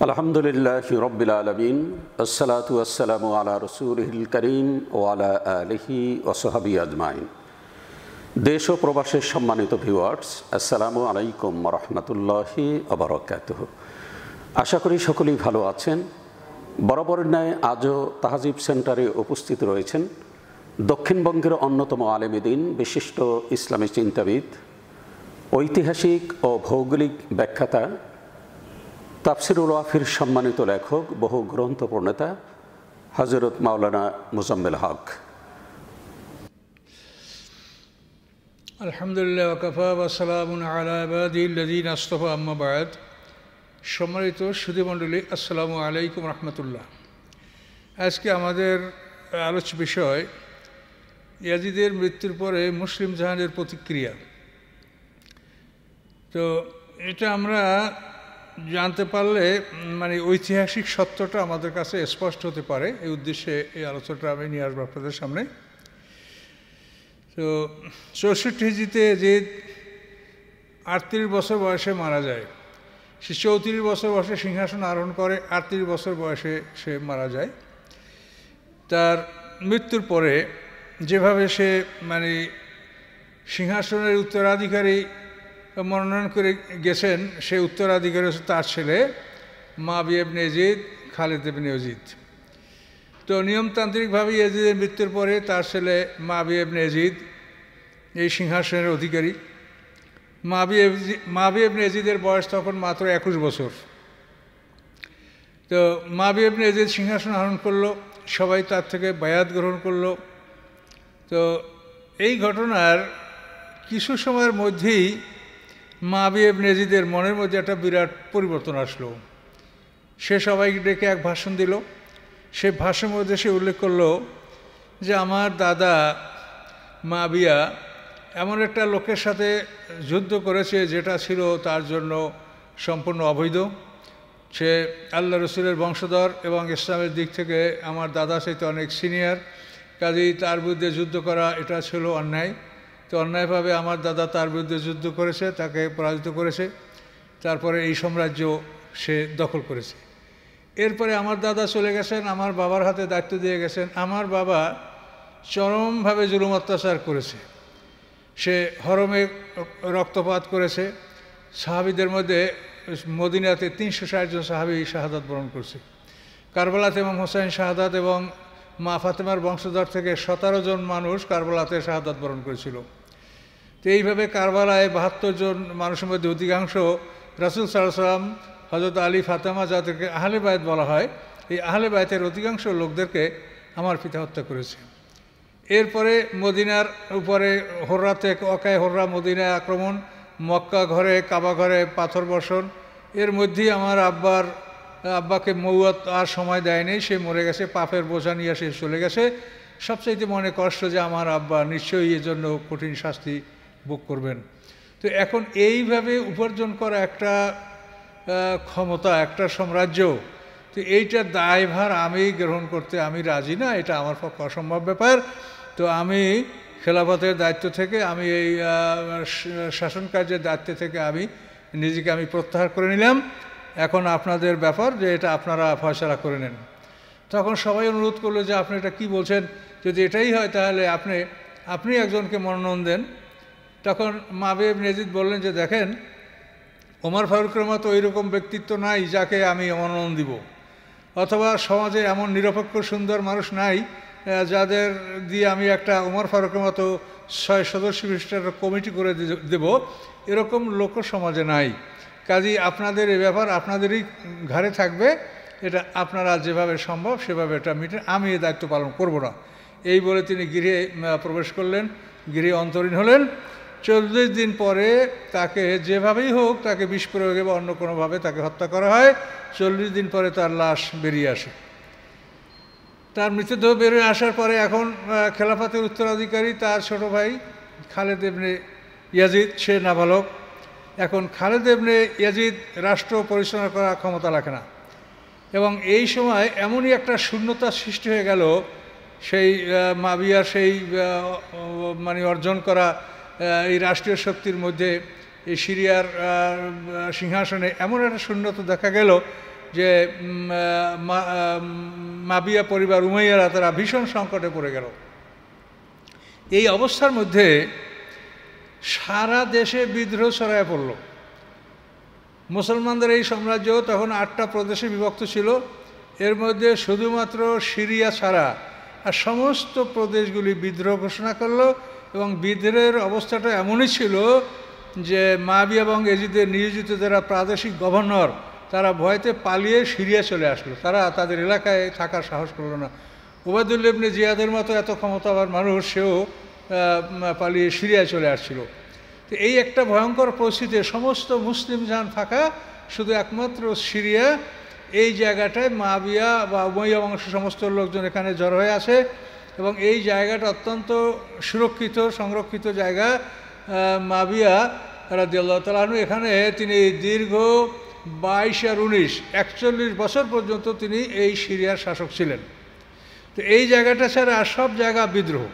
আলহামদুলিল্লাহি রাব্বিল আলামিন আসসালাতু ওয়াসসালামু আলা রাসূলিল কারীম ওয়া আলা আলিহি ওয়া সাহবিহি আজমাইন। দেশ ও প্রবাসের সম্মানিত ভিউয়ার্স, আসসালামু আলাইকুম ওয়া রাহমাতুল্লাহি ওয়া বারাকাতুহু। আশা করি সকলেই ভালো আছেন। বরাবরের ন্যায় আজও তাহজিব সেন্টারে উপস্থিত রয়েছেন দক্ষিণবঙ্গের অন্যতম আলেমে দ্বীন, বিশিষ্ট ইসলামী চিন্তাবিদ, ঐতিহাসিক ও ভৌগোলিক ব্যাখ্যাতা, তাফসিরুল ওয়াফির সম্মানিত লেখক, বহু গ্রন্থ প্রণেতা হযরত মাওলানা মুজাম্মেল হক। আলহামদুলিল্লাহ ওয়া কাফা ওয়া সালামুন আলা ইবাদিল্লাযীনা আসতাফা, আম্মা বা'দ। সম্মানিত সুধীমণ্ডলী, আসসালামু আলাইকুম রাহমাতুল্লাহ। আজকে আমাদের আলোচ্য বিষয় ইয়াজিদের মৃত্যুর পরে মুসলিম জাহানের প্রতিক্রিয়া। তো এটা আমরা জানতে পারলে ঐতিহাসিক সত্যটা আমাদের কাছে স্পষ্ট হতে পারে। এই উদ্দেশ্যে এই আলোচনাটা আমি নিয়ে আসবো আপনাদের সামনে। তো 64 হিজরিতে ইয়াজিদ 38 বছর বয়সে মারা যায়। সে 34 বছর বয়সে সিংহাসন আরোহণ করে, 38 বছর বয়সে সে মারা যায়। তার মৃত্যুর পরে যেভাবে সে সিংহাসনের উত্তরাধিকারী মনোনয়ন করে গেছেন, সে উত্তরাধিকারী হচ্ছে তার ছেলে মুআবিয়া ইবনে ইয়াজিদ, খালিদ ইবনে ইয়াজিদ। তো নিয়মতান্ত্রিকভাবে ইয়াজিদের মৃত্যুর পরে তার ছেলে মুআবিয়া ইবনে ইয়াজিদ এই সিংহাসনের অধিকারী। মুআবিয়া ইবনে ইয়াজিদের বয়স তখন মাত্র 21 বছর। তো মুআবিয়া ইবনে ইয়াজিদ সিংহাসন আরোহণ করলো, সবাই তার থেকে বায়াত গ্রহণ করলো। তো এই ঘটনার কিছু সময়ের মধ্যেই মুআবিয়া ইবনে ইয়াজিদের মনের মধ্যে একটা বিরাট পরিবর্তন আসলো। সে সবাইকে ডেকে এক ভাষণ দিল। সে ভাষণের মধ্যে সে উল্লেখ করলো যে আমার দাদা মুআবিয়া এমন একটা লোকের সাথে যুদ্ধ করেছে যেটা ছিল তার জন্য সম্পূর্ণ অবৈধ। সে আল্লাহ রসুলের বংশধর এবং ইসলামের দিক থেকে আমার দাদা সাথে অনেক সিনিয়র, কাজেই তার বিরুদ্ধে যুদ্ধ করা এটা ছিল অন্যায়। তো অন্যায়ভাবে আমার দাদা তার বিরুদ্ধে যুদ্ধ করেছে, তাকে পরাজিত করেছে, তারপরে এই সাম্রাজ্য সে দখল করেছে। এরপরে আমার দাদা চলে গেছেন, আমার বাবার হাতে দায়িত্ব দিয়ে গেছেন। আমার বাবা চরমভাবে জুলুম অত্যাচার করেছে। সে হরমে রক্তপাত করেছে। সাহাবীদের মধ্যে মদিনাতে 360 জন সাহাবী শাহাদাত বরণ করছে। কারবালাতে ইমাম হোসেন শাহাদাত এবং মা ফাতেমার বংশধর থেকে 17 জন মানুষ কারবালাতে শাহাদাত বরণ করেছিল। তো এইভাবে কারবালায় 72 জন মানুষের মধ্যে অধিকাংশ রাসূল সাল্লাল্লাহু আলাইহি ওয়াসাল্লাম, হযরত আলী, ফাতেমা, যাদেরকে আহলে বায়ত বলা হয়, এই আহলে বায়তের অধিকাংশ লোকদেরকে আমার পিতা হত্যা করেছে। এরপরে মদিনার উপরে হোররা থেকে ওয়াকায়ে হোররা, মদিনায় আক্রমণ, মক্কা ঘরে, কাবা ঘরে পাথর বর্ষণ। এর মধ্যেই আমার আব্বাকে মৌয়াত আর সময় দেয়নি, সে মরে গেছে, পাপের বোঝা নিয়ে সে চলে গেছে। সবচাইতে মনে কষ্ট যে আমার আব্বা নিশ্চয়ই এর জন্য কঠিন শাস্তি ভোগ করবেন। তো এখন এইভাবে উপার্জন করা একটা ক্ষমতা, একটা সাম্রাজ্য, তো এইটার দায়ভার আমি গ্রহণ করতে আমি রাজি না, এটা আমার পক্ষে অসম্ভব ব্যাপার। তো আমি খেলাফতের দায়িত্ব থেকে, আমি এই শাসন কার্যের দায়িত্ব থেকে নিজেকে প্রত্যাহার করে নিলাম। এখন আপনাদের ব্যাপার যে এটা আপনারা ফয়সালা করে নেন। তখন সবাই অনুরোধ করলো যে আপনি এটা কী বলছেন, যদি এটাই হয় তাহলে আপনি একজনকে মনোনয়ন দেন। তখন মুআবিয়া ইবনে ইয়াজিদ বললেন যে দেখেন, ওমর ফারুকের মতো ওইরকম ব্যক্তিত্ব নাই যাকে আমি মনোনয়ন দিব, অথবা সমাজে এমন নিরপেক্ষ সুন্দর মানুষ নাই যাদের দিয়ে আমি একটা ওমর ফারুকের মতো 6 সদস্য বিশিষ্ট একটা কমিটি করে দেব, এরকম লোক সমাজে নাই। কাজেই আপনাদের এই ব্যাপার আপনাদেরই ঘাড়ে থাকবে, এটা আপনারা যেভাবে সম্ভব সেভাবে এটা আমি এই দায়িত্ব পালন করব না। এই বলে তিনি গৃহে প্রবেশ করলেন, গৃহে অন্তরীণ হলেন। 40 দিন পরে তাকে যেভাবেই হোক তাকে বিষ প্রয়োগে বা অন্য কোনোভাবে তাকে হত্যা করা হয়। 40 দিন পরে তার লাশ বেরিয়ে আসে। তার মৃতদেহ বেরিয়ে আসার পরে এখন খেলাফতের উত্তরাধিকারী তার ছোট ভাই খালিদ ইবনে ইয়াজিদ, সে নাবালক। এখন খালিদ ইবনে ইয়াজিদ রাষ্ট্র পরিচালনা করার ক্ষমতা রাখে না, এবং এই সময় এমনই একটা শূন্যতা সৃষ্টি হয়ে গেল সেই মুআবিয়ার সেই অর্জন করা এই রাষ্ট্রীয় শক্তির মধ্যে, এই সিরিয়ার সিংহাসনে এমন একটা শূন্যতা দেখা গেল যে মাবিয়া পরিবার উমাইয়ারা তারা ভীষণ সংকটে পড়ে গেল। এই অবস্থার মধ্যে সারা দেশে বিদ্রোহ ছড়ায় পড়ল। মুসলমানদের এই সাম্রাজ্য তখন 8টা প্রদেশে বিভক্ত ছিল। এর মধ্যে শুধুমাত্র সিরিয়া ছাড়া আর সমস্ত প্রদেশগুলি বিদ্রোহ ঘোষণা করলো, এবং বিদ্রোহের অবস্থাটা এমনই ছিল যে মাবিয়া এবং এজিদের নিয়োজিত যারা প্রাদেশিক গভর্নর তারা ভয়তে পালিয়ে সিরিয়া চলে আসলো। তারা তাদের এলাকায় থাকার সাহস করলো না। উবাইদুল্লাহ ইবনে জিয়াদের মতো এত ক্ষমতাবান মানুষ, সেও পালিয়ে সিরিয়ায় চলে আসছিল। তো এই একটা ভয়ঙ্কর পরিস্থিতিতে সমস্ত মুসলিম জান ফাঁকা, শুধু একমাত্র সিরিয়া, এই জায়গাটায় মাবিয়া বা উমাইয়া বংশ সমস্ত লোকজন এখানে জড়ো হয়ে আছে, এবং এই জায়গাটা অত্যন্ত সুরক্ষিত সংরক্ষিত জায়গা। মাবিয়া রাদিয়াল্লাহু তাআলা আনহু এখানে তিনি দীর্ঘ 22 আর 19 41 বছর পর্যন্ত তিনি এই সিরিয়ার শাসক ছিলেন। তো এই জায়গাটা ছাড়া আর সব জায়গা বিদ্রোহ।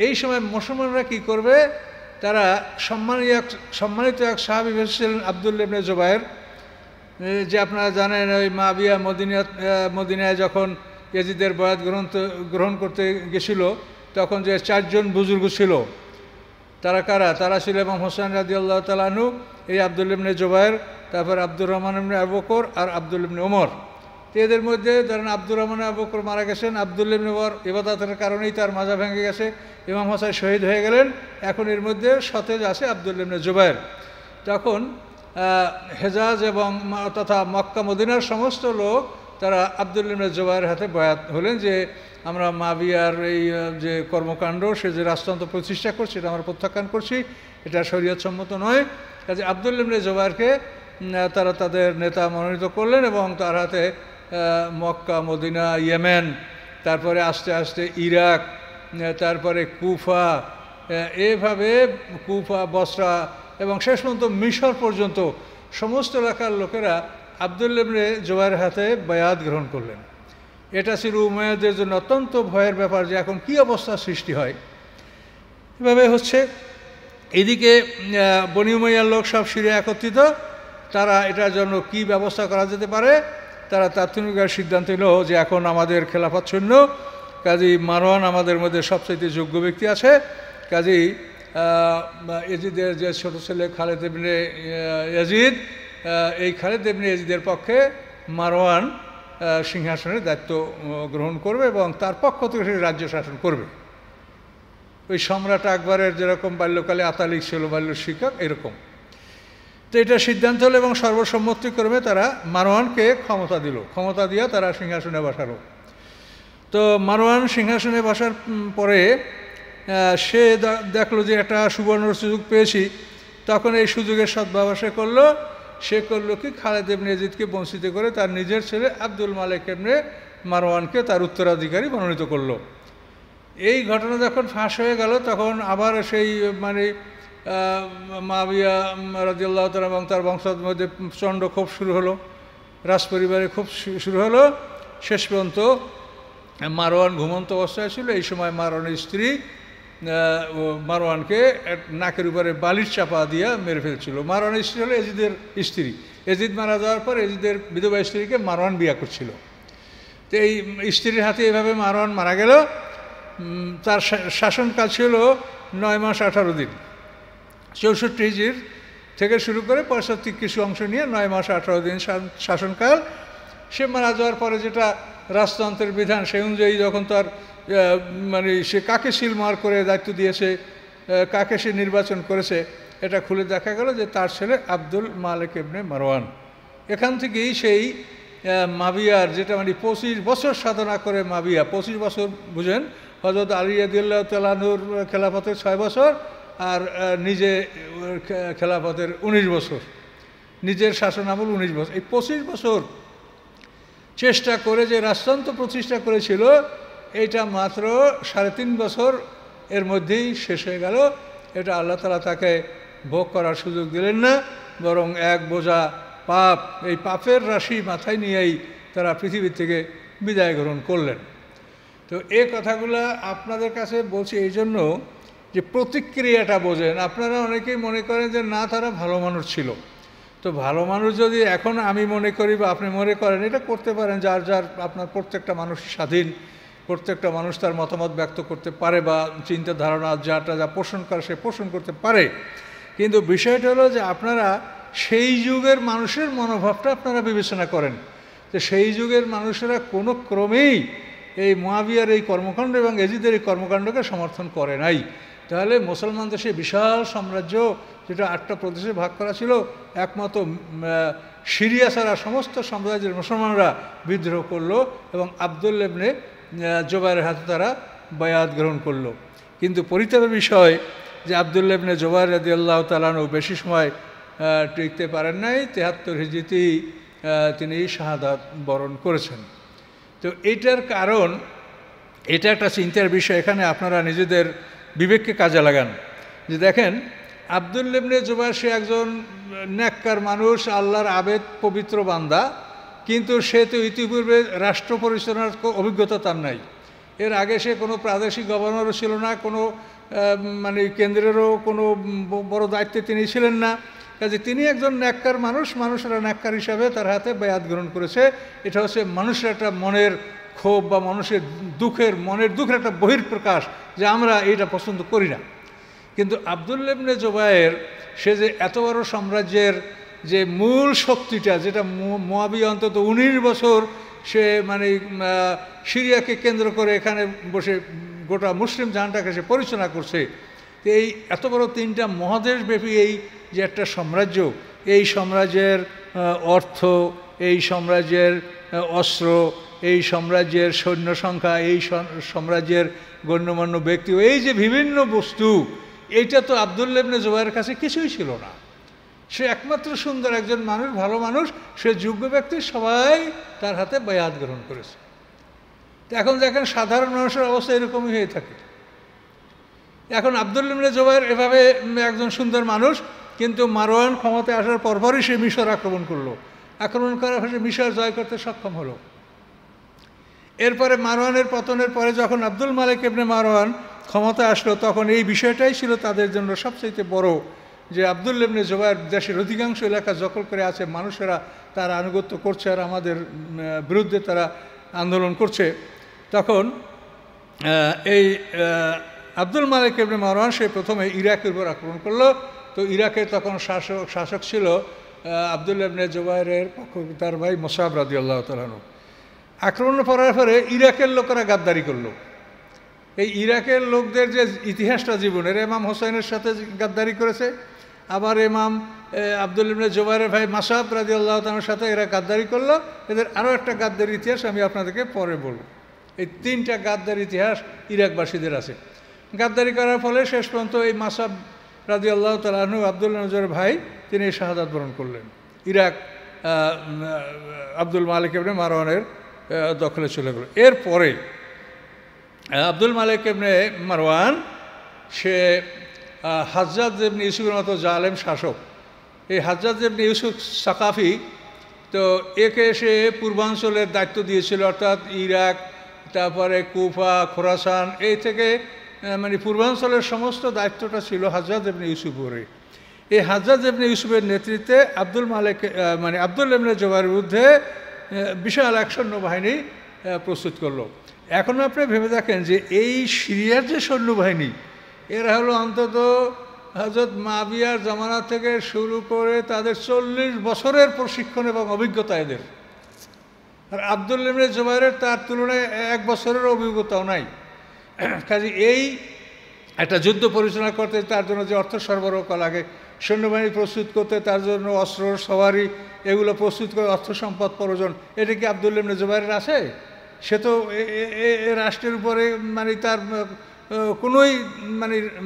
এই সময় মুসলমানরা কি করবে, তারা সম্মানিত এক সাহাবী ছিলেন আব্দুল্লাহ ইবনে জুবায়ের, যে আপনারা জানেন ওই মাবিয়া মদিনায় যখন ইয়াজিদের বয়াত গ্রহণ করতে গেছিল, তখন যে 4 জন বুজুর্গ ছিল, তারা কারা? তারা ছিল ইমাম হোসেন রাদিয়াল্লাহু তাআলা আনহু, এই আব্দুল্লাহ ইবনে জুবায়ের, তারপর আব্দুর রহমান ইবনে আবু বকর আর আব্দুল্লাহ ইবনে ওমর। তো এদের মধ্যে ধরেন আব্দুর রহমান আবু বকর মারা গেছেন, আব্দুল্লাহ ইবনে ওমর ইবাদতের কারণেই তার মাজা ভেঙে গেছে, ইমাম হোসেন শহীদ হয়ে গেলেন। এখন এর মধ্যে সতেজ আছে আব্দুল্লাহ ইবনে জুবায়ের। তখন হেজাজ এবং তথা মক্কা মদিনার সমস্ত লোক তারা আব্দুল্লাহ ইবনে জুবায়ের হাতে বয়াত হলেন যে আমরা মাবিয়ার এই যে কর্মকাণ্ড, সে যে রাষ্ট্রতন্ত্র প্রতিষ্ঠা করছে, এটা আমরা প্রত্যাখ্যান করছি, এটা শরীয়তসম্মত নয়। কাজে আব্দুল্লাহ ইবনে জুবায়েরকে তারা তাদের নেতা মনোনীত করলেন, এবং তার হাতে মক্কা মদিনা ইয়েমেন, তারপরে আস্তে আস্তে ইরাক, তারপরে কুফা, এভাবে কুফা বসরা এবং শেষ পর্যন্ত মিশর পর্যন্ত সমস্ত এলাকার লোকেরা আব্দুল্লাহ ইবনে জুবায়ের হাতে বায়াত গ্রহণ করলেন। এটা ছিল উমাইয়াদের জন্য অত্যন্ত ভয়ের ব্যাপার যে এখন কী অবস্থা সৃষ্টি হয়। এভাবে হচ্ছে এদিকে বনি উমাইয়ার লোক সব সিরিয়া একত্রিত, তারা এটার জন্য কি ব্যবস্থা করা যেতে পারে, তারা তাৎক্ষণিক সিদ্ধান্ত নিল যে এখন আমাদের খেলাফত শূন্য, কাজেই মারওয়ান আমাদের মধ্যে সবচেয়ে যোগ্য ব্যক্তি আছে, কাজেই ইয়াজিদের যে ছোট ছেলে খালেদ ইবনে ইয়াজিদ, এই খালেদ ইবনে ইয়াজিদের পক্ষে মারওয়ান সিংহাসনের দায়িত্ব গ্রহণ করবে এবং তার পক্ষ থেকে সে রাজ্য শাসন করবে। ওই সম্রাট আকবরের যেরকম বাল্যকালে আতালিক ছিল বাল্য শিক্ষক, এরকম। তো এটা সিদ্ধান্ত হলো এবং সর্বসম্মতিক্রমে তারা মারওয়ানকে ক্ষমতা দিল, ক্ষমতা দিয়ে তারা সিংহাসনে বসালো। তো মারওয়ান সিংহাসনে বসার পরে সে দেখলো যে একটা সুবর্ণ সুযোগ পেয়েছি, তখন এই সুযোগের সদ্ব্যবহার সে করলো কি, খালেদ ইবনে ইয়াজিদকে বঞ্চিত করে তার নিজের ছেলে আব্দুল মালিক ইবনে মারওয়ানকে তার উত্তরাধিকারী মনোনীত করলো। এই ঘটনা যখন ফাঁস হয়ে গেল, তখন আবার সেই মাবিয়া রাদিয়াল্লাহু তাআলা এবং তার বংশের মধ্যে চণ্ডক্ষোভ শুরু হলো, রাজপরিবারে খুব শুরু হলো। শেষ পর্যন্ত মারওয়ান ঘুমন্ত অবস্থায় ছিল। এই সময় মারওয়ানের স্ত্রী মারওয়ানকে নাকের উপরে বালিশ চাপা দিয়ে মেরে ফেলছিল। মারওয়ানের স্ত্রী হলো এজিদের স্ত্রী। এজিদ মারা যাওয়ার পর এজিদের বিধবা স্ত্রীকে মারওয়ান বিয়ে করছিল। তো এই স্ত্রীর হাতে এভাবে মারওয়ান মারা গেল। তার শাসনকাল ছিল 9 মাস 18 দিন, 64 হিজরি থেকে শুরু করে 65 কিছু অংশ নিয়ে 9 মাস 18 দিন শাসনকাল। সে মারা যাওয়ার পরে যেটা রাজতন্ত্রের বিধান, সেই অনুযায়ী যখন তার সে কাকে সিলমার করে দায়িত্ব দিয়েছে, কাকে সে নির্বাচন করেছে, এটা খুলে দেখা গেল যে তার ছেলে আব্দুল মালিক ইবনে মারওয়ান। এখান থেকেই সেই মাবিয়ার যেটা 25 বছর সাধনা করে মাবিয়া, 25 বছর বুঝেন, হযরত আলী রাদিয়াল্লাহু তাআলা আনহুর খেলাফতের 6 বছর আর নিজে খেলাফতের 19 বছর, নিজের শাসনামল 19 বছর। এই 25 বছর চেষ্টা করে যে রাষ্ট্রতন্ত্র প্রতিষ্ঠা করেছিল, এইটা মাত্র 3.5 বছর এর মধ্যেই শেষ হয়ে গেল। এটা আল্লাহ তাআলা তাকে ভোগ করার সুযোগ দিলেন না, বরং এক বোঝা পাপ, এই পাপের রাশি মাথায় নিয়েই তারা পৃথিবী থেকে বিদায় গ্রহণ করলেন। তো এই কথাগুলো আপনাদের কাছে বলছি এই জন্য যে প্রতিক্রিয়াটা বোঝেন। আপনারা অনেকেই মনে করেন যে না, তারা ভালো মানুষ ছিল, তো ভালো মানুষ যদি এখন আমি মনে করি বা আপনি মনে করেন, এটা করতে পারেন, যার যার আপনার প্রত্যেকটা মানুষ স্বাধীন, প্রত্যেকটা মানুষ তার মতামত ব্যক্ত করতে পারে বা চিন্তা ধারণা যা পোষণ করে সে পোষণ করতে পারে। কিন্তু বিষয়টা হলো যে আপনারা সেই যুগের মানুষের মনোভাবটা আপনারা বিবেচনা করেন। যে সেই যুগের মানুষেরা কোনো ক্রমেই এই মুয়াবিয়ার এই কর্মকাণ্ড এবং এজিদের এই কর্মকাণ্ডকে সমর্থন করে নাই। তাহলে মুসলমানদের সেই বিশাল সাম্রাজ্য, যেটা 8টা প্রদেশে ভাগ করা ছিল, একমাত্র সিরিয়া ছাড়া সমস্ত সাম্রাজ্যের মুসলমানরা বিদ্রোহ করলো এবং আব্দুল্লাহ ইবনে জুবাইরের হাতে তারা বায়াত গ্রহণ করলো। কিন্তু পরিতাপের বিষয় যে আব্দুল্লাহ ইবনে জুবাইর রাদিয়াল্লাহু তাআলা আনহু বেশি সময় টিকতে পারেন নাই, 73 হিজরিতেই তিনি শাহাদাত বরণ করেছেন। তো এইটার কারণ, এটা একটা চিন্তার বিষয়। এখানে আপনারা নিজেদের বিবেককে কাজে লাগান যে দেখেন, আব্দুল্লাহ ইবনে জুবাইর সে একজন নেককার মানুষ, আল্লাহর আবেদ পবিত্র বান্দা, কিন্তু সে তো ইতিপূর্বে রাষ্ট্র পরিচালনার অভিজ্ঞতা তার নাই। এর আগে সে কোনো প্রাদেশিক গভর্নরও ছিল না, কোনো মানে কেন্দ্রেরও কোনো বড় দায়িত্বে তিনি ছিলেন না। কাজে তিনি একজন নেককার মানুষ, মানুষেরা নেককার হিসাবে তার হাতে বায়াত গ্রহণ করেছে। এটা হচ্ছে মানুষের একটা মনের ক্ষোভ বা মানুষের মনের দুঃখের একটা বহিঃপ্রকাশ যে আমরা এইটা পছন্দ করি না। কিন্তু আব্দুল্লাহ ইবনে জুবাইর সে যে এত বড় সাম্রাজ্যের যে মূল শক্তিটা, যেটা মুয়াবিয়া অন্তত 19 বছর সে মানে সিরিয়াকে কেন্দ্র করে এখানে বসে গোটা মুসলিম জাহানটাকে সে পরিচালনা করছে। তো এই এত বড় 3টা মহাদেশব্যাপী এই যে একটা সাম্রাজ্য, এই সাম্রাজ্যের অর্থ, এই সাম্রাজ্যের অস্ত্র, এই সাম্রাজ্যের সৈন্য সংখ্যা, এই সাম্রাজ্যের গণ্যমান্য ব্যক্তি, এই যে বিভিন্ন বস্তু, এইটা তো আব্দুল্লাহ ইবনে জুবাইরের কাছে কিছুই ছিল না। সে একমাত্র সুন্দর একজন মানুষ, ভালো মানুষ, সে যোগ্য ব্যক্তি, সবাই তার হাতে বায়াত গ্রহণ করেছে। তো এখন দেখেন সাধারণ মানুষের অবস্থা এরকমই হয়ে থাকে। এখন আব্দুল্লাহ ইবনে জুবাইর এভাবে একজন সুন্দর মানুষ, কিন্তু মারওয়ান ক্ষমতায় আসার পরপরই সে মিশর আক্রমণ করলো। আক্রমণ করার ফলে মিশর জয় করতে সক্ষম হলো। এরপরে মারওয়ানের পতনের পরে যখন আব্দুল মালিক ইবনে মারওয়ান ক্ষমতায় আসলো, তখন এই বিষয়টাই ছিল তাদের জন্য সবচেয়ে বড়, যে আব্দুল্লাহ ইবনে জুবাইর দেশের অধিকাংশ এলাকা দখল করে আছে, মানুষেরা তার আনুগত্য করছে আর আমাদের বিরুদ্ধে তারা আন্দোলন করছে। তখন এই আব্দুল মালিক ইবনে মারওয়ান সে প্রথমে ইরাকের উপর আক্রমণ করলো। তো ইরাকের তখন শাসক ছিল আব্দুল্লাহ ইবনে জুবাইরের পক্ষ তার ভাই মুসআব রাদিয়াল্লাহু তাআলা আনহু। আক্রমণ করার পরে ইরাকের লোকেরা গাদ্দারি করলো। এই ইরাকের লোকদের যে ইতিহাসটা জীবনের, ইমাম হোসেনের সাথে গাদ্দারি করেছে, আবার ইমাম আব্দুল্লাহ ইবনে জুবাইরের ভাই মুসআব রাদিয়াল্লাহু তাআলার সাথে এরা গাদ্দারি করলো। এদের আরও একটা গাদ্দারি ইতিহাস আমি আপনাদেরকে পরে বলবো। এই 3টা গাদ্দারি ইতিহাস ইরাকবাসীদের আছে। গাদ্দারি করার ফলে শেষ পর্যন্ত এই মুসআব রাদিয়াল্লাহু তাআলা আনহু আব্দুল্লাহ ইবনে জুবাইরের ভাই, তিনি শাহাদাত বরণ করলেন। ইরাক আব্দুল মালিক ইবনে মারওয়ানের দখলে চলে গেল। এরপরে আব্দুল মালিক ইবনে মারওয়ান সে হাজ্জাজ ইবনে ইউসুফের মতো জালেম শাসক। এই হাজ্জাজ ইবনে ইউসুফ সাকাফি, তো একে সে পূর্বাঞ্চলের দায়িত্ব দিয়েছিল, অর্থাৎ ইরাক, তারপরে কুফা, খোরাসান, এই থেকে মানে পূর্বাঞ্চলের সমস্ত দায়িত্বটা ছিল হাজ্জাজ ইবনে ইউসুফের। এই হাজ্জাজ ইবনে ইউসুফের নেতৃত্বে আব্দুল্লাহ ইবনে জুবাইরের বিরুদ্ধে বিশাল এক সৈন্যবাহিনী প্রস্তুত করলো। এখন আপনি ভেবে দেখেন যে এই সিরিয়ার যে সৈন্যবাহিনী, এরা হলো অন্তত হযরত মুয়াবিয়ার জামানা থেকে শুরু করে তাদের 40 বছরের প্রশিক্ষণ এবং অভিজ্ঞতা এদের। আর আব্দুল্লাহ ইবনে জুবাইরের তার তুলনায় 1 বছরের অভিজ্ঞতাও নাই। কাজে এই একটা যুদ্ধ পরিচালনা করতে তার জন্য যে অর্থ সরবরাহ করা লাগে, সৈন্যবাহিনী প্রস্তুত করতে তার জন্য অস্ত্র, সওয়ারি, এগুলো প্রস্তুত করে অর্থ সম্পদ প্রয়োজন, এটা কি আব্দুল্লাহ ইবনে জুবাইরের আছে? সে তো রাষ্ট্রের উপরে মানে তার কোনোই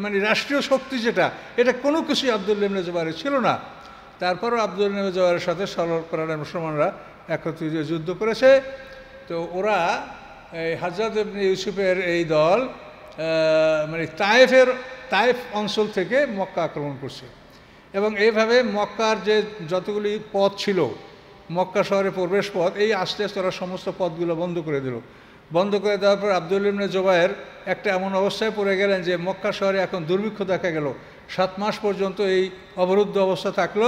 মানে রাষ্ট্রীয় শক্তি যেটা, এটা কোনো কিছুই আব্দুল্লাহ ইবনে জুবাইরের ছিল না। তারপরও আব্দুল্লাহ ইবনে জুবাইরের সাথে সরল করার মুসলমানরা একত্রিত যুদ্ধ করেছে। তো ওরা এই হাজ্জাজ ইবনে ইউসুফের এই দল মানে তায়েফ অঞ্চল থেকে মক্কা আক্রমণ করছে এবং এইভাবে মক্কার যে যতগুলি পথ ছিল, মক্কা শহরে প্রবেশ পথ, এই আস্তে আস্তে ওরা সমস্ত পথগুলো বন্ধ করে দিল। বন্ধ করে দেওয়ার পর আব্দুল্লাহ ইবনে জুবাইর একটা এমন অবস্থায় পড়ে গেলেন যে মক্কা শহরে এখন দুর্ভিক্ষ দেখা গেল। 7 মাস পর্যন্ত এই অবরুদ্ধ অবস্থা থাকলো।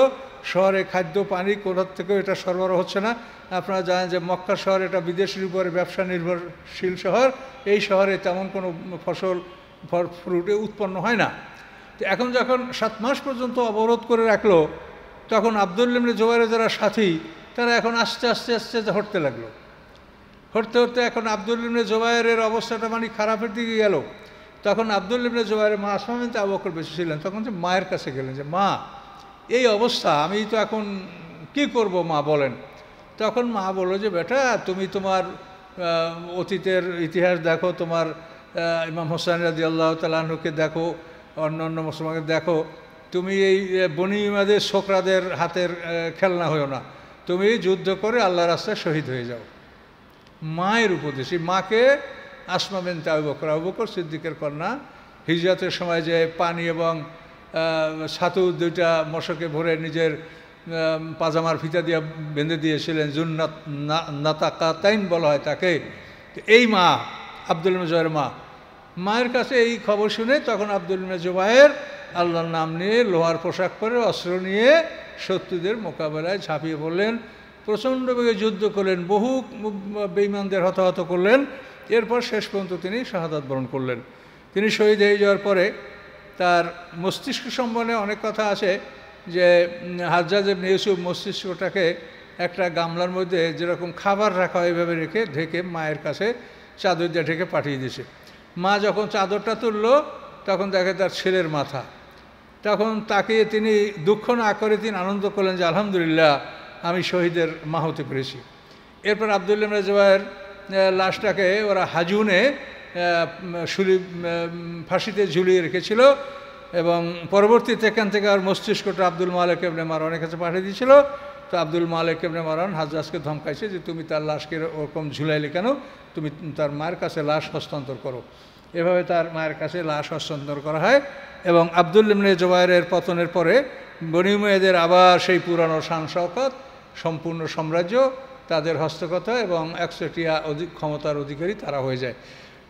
শহরে খাদ্য পানি কোথার থেকেও এটা সরবরাহ হচ্ছে না। আপনারা জানেন যে মক্কা শহর এটা বিদেশের উপরে ব্যবসা নির্ভরশীল শহর, এই শহরে তেমন কোনো ফসল ফ্রুটে উৎপন্ন হয় না। তো এখন যখন 7 মাস পর্যন্ত অবরোধ করে রাখলো, তখন আব্দুল্লাহ ইবনে জুবাইরের যারা সাথী তারা এখন আস্তে আস্তে আস্তে হটতে লাগলো। হটতে হটতে এখন আব্দুল্লাহ ইবনে জুবাইরের অবস্থাটা মানে খারাপের দিকে গেল। তখন আব্দুল্লাহ ইবনে জুবাইরের মা আসমা বিনতে আবু বকর বেঁচে ছিলেন, তখন যে মায়ের কাছে গেলেন যে মা এই অবস্থা, আমি তো এখন কি করব মা বলেন। তখন মা বলল যে বেটা তুমি তোমার অতীতের ইতিহাস দেখো, তোমার ইমাম হোসেন রাদিয়াল্লাহু তাআলা আনহুকে দেখো, অন্য অন্য মুসলমানকে দেখো, তুমি এই বনি উমাইয়াদের ছোকরাদের হাতের খেলনা হয়েও না, তুমি যুদ্ধ করে আল্লাহর রাস্তায় শহীদ হয়ে যাও। মায়ের উপদেশ, মাকে আসমা বিনতে আবু বকর সিদ্দিকের কন্যা হিজরতের সময় যে পানি এবং ছাতু 2টা মশকে ভরে নিজের পাজামার ফিতা দিয়ে বেঁধে দিয়েছিলেন, জুন্নাত নাতাকাতাইন বলা হয় তাকে। এই মা আব্দুল্লাহ ইবনে জুবাইরের মায়ের কাছে এই খবর শুনে তখন আব্দুল্লাহ ইবনে জুবাইর আল্লাহর নাম নিয়ে লোহার পোশাক পরে অস্ত্র নিয়ে শত্রুদের মোকাবেলায় ঝাঁপিয়ে পড়লেন, প্রচণ্ড বেগে যুদ্ধ করলেন, বহু বেঈমানদের হতাহত করলেন। এরপর শেষ পর্যন্ত তিনি শাহাদাত বরণ করলেন। তিনি শহীদ হয়ে যাওয়ার পরে তার মস্তিষ্ক সম্বন্ধে অনেক কথা আছে যে হাজ্জাজ ইবনে ইউসুফ মস্তিষ্কটাকে একটা গামলার মধ্যে যেরকম খাবার রাখা হয় এভাবে রেখে ঢেকে মায়ের কাছে চাদর দিয়ে ঢেকে পাঠিয়ে দিয়েছে। মা যখন চাদরটা তুলল তখন দেখে তার ছেলের মাথা, তখন তাকে তিনি দুঃখ না করে তিনি আনন্দ করলেন যে আলহামদুলিল্লাহ আমি শহীদের মা হতে পেরেছি। এরপর আব্দুল্লাহ ইবনে জুবাইর লাশটাকে ওরা হাজুনে ফাঁসিতে ঝুলিয়ে রেখেছিল এবং পরবর্তীতে এখান থেকে আর মস্তিষ্কটা আব্দুল মালিক ইবনে মারওয়ানের কাছে পাঠিয়ে দিয়েছিল। তো আব্দুল মালিক ইবনে মারওয়ান হাজ্জাজকে ধমকাইছে যে তুমি তার লাশকে ওরকম ঝুলাইলে কেন, তুমি তার মায়ের কাছে লাশ হস্তান্তর করো। এভাবে তার মায়ের কাছে লাশ হস্তান্তর করা হয় এবং আব্দুল্লাহ ইবনে জুবাইরের পতনের পরে বনি উমাইয়াদের আবার সেই পুরানো শান শওকত, সম্পূর্ণ সাম্রাজ্য তাদের হস্তগত এবং 100টিয়া ক্ষমতার অধিকারী তারা হয়ে যায়।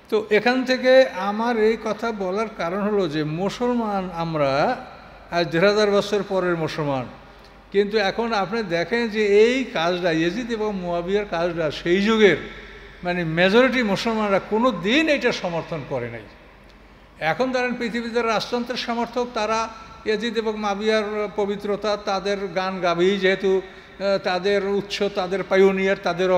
তো এখান থেকে আমার এই কথা বলার কারণ হলো যে মুসলমান আমরা আজ 1000 বছর পরের মুসলমান, কিন্তু এখন আপনি দেখেন যে এই কাজটা ইয়েজিদ এবং মুয়াবিয়ার কাজটা সেই যুগের মানে মেজরিটি মুসলমানরা কোনো দিন এটা সমর্থন করে নাই। এখন ধরেন পৃথিবীতে রাষ্ট্রযন্ত্রের সমর্থক তারা ইয়েজিদ এবং মুয়াবিয়ার পবিত্রতা তাদের গান গাবেই, যেহেতু তাদের উৎস, তাদের পাইওনিয়ার, তাদের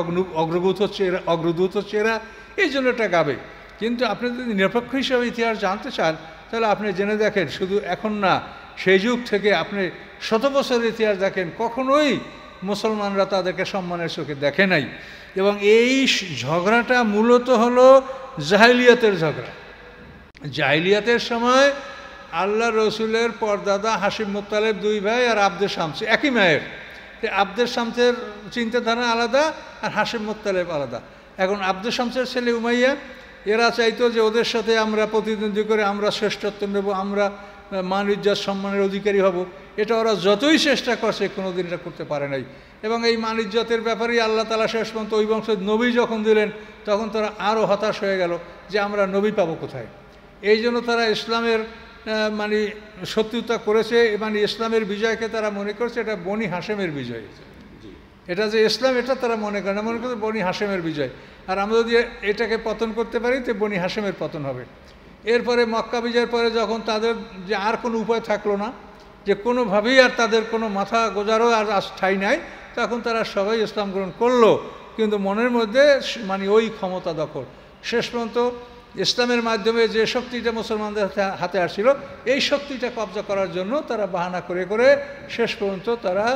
অগ্রদূত হচ্ছে এরা, এই জন্য এটা গাবে। কিন্তু আপনি যদি নিরপেক্ষ হিসাবে ইতিহাস জানতে চান তাহলে আপনি জেনে দেখেন, শুধু এখন না সেই যুগ থেকে আপনি 100 বছরের ইতিহাস দেখেন, কখনোই মুসলমানরা তাদেরকে সম্মানের চোখে দেখে নাই। এবং এই ঝগড়াটা মূলত হলো জাহিলিয়াতের ঝগড়া। জাহিলিয়াতের সময় আল্লাহ রসুলের পরদাদা হাশিম মুত্তালিব 2 ভাই আর আব্দুল শামস একই মায়ের, আব্দুল শামসের চিন্তাধারা আলাদা আর হাশিম মুত্তালিব আলাদা। এখন আব্দুল শামসের ছেলে উমাইয়া এরা চাইতো যে ওদের সাথে আমরা প্রতিদ্বন্দ্বী করে আমরা শ্রেষ্ঠত্ব নেব, আমরা মান ইজ্জত সম্মানের অধিকারী হব। এটা ওরা যতই চেষ্টা করছে কোনোদিন এটা করতে পারে নাই। এবং এই মান ইজ্জতের ব্যাপারেই আল্লাহ তাআলা শেষ পর্যন্ত ওই বংশের নবী যখন দিলেন তখন তারা আরও হতাশ হয়ে গেল যে আমরা নবী পাবো কোথায়। এই জন্য তারা ইসলামের মানে শত্রুতা করেছে, মানে ইসলামের বিজয়কে তারা মনে করছে এটা বনি হাশেমের বিজয়। এটা যে ইসলাম এটা তারা মনে করে না, মনে করছে বনি হাশেমের বিজয়। আর আমরা যদি এটাকে পতন করতে পারি তো বনি হাশেমের পতন হবে। এরপরে মক্কা বিজয়ের পরে যখন তাদের যে আর কোনো উপায় থাকলো না, যে কোনোভাবেই আর তাদের কোনো মাথা গোজারও আর ঠাঁই নাই, তখন তারা সবাই ইসলাম গ্রহণ করলো, কিন্তু মনের মধ্যে মানে ওই ক্ষমতা দখল। শেষ পর্যন্ত ইসলামের মাধ্যমে যে শক্তিটা মুসলমানদের হাতে আসছিল এই শক্তিটা কবজা করার জন্য তারা বাহানা করে করে শেষ পর্যন্ত তারা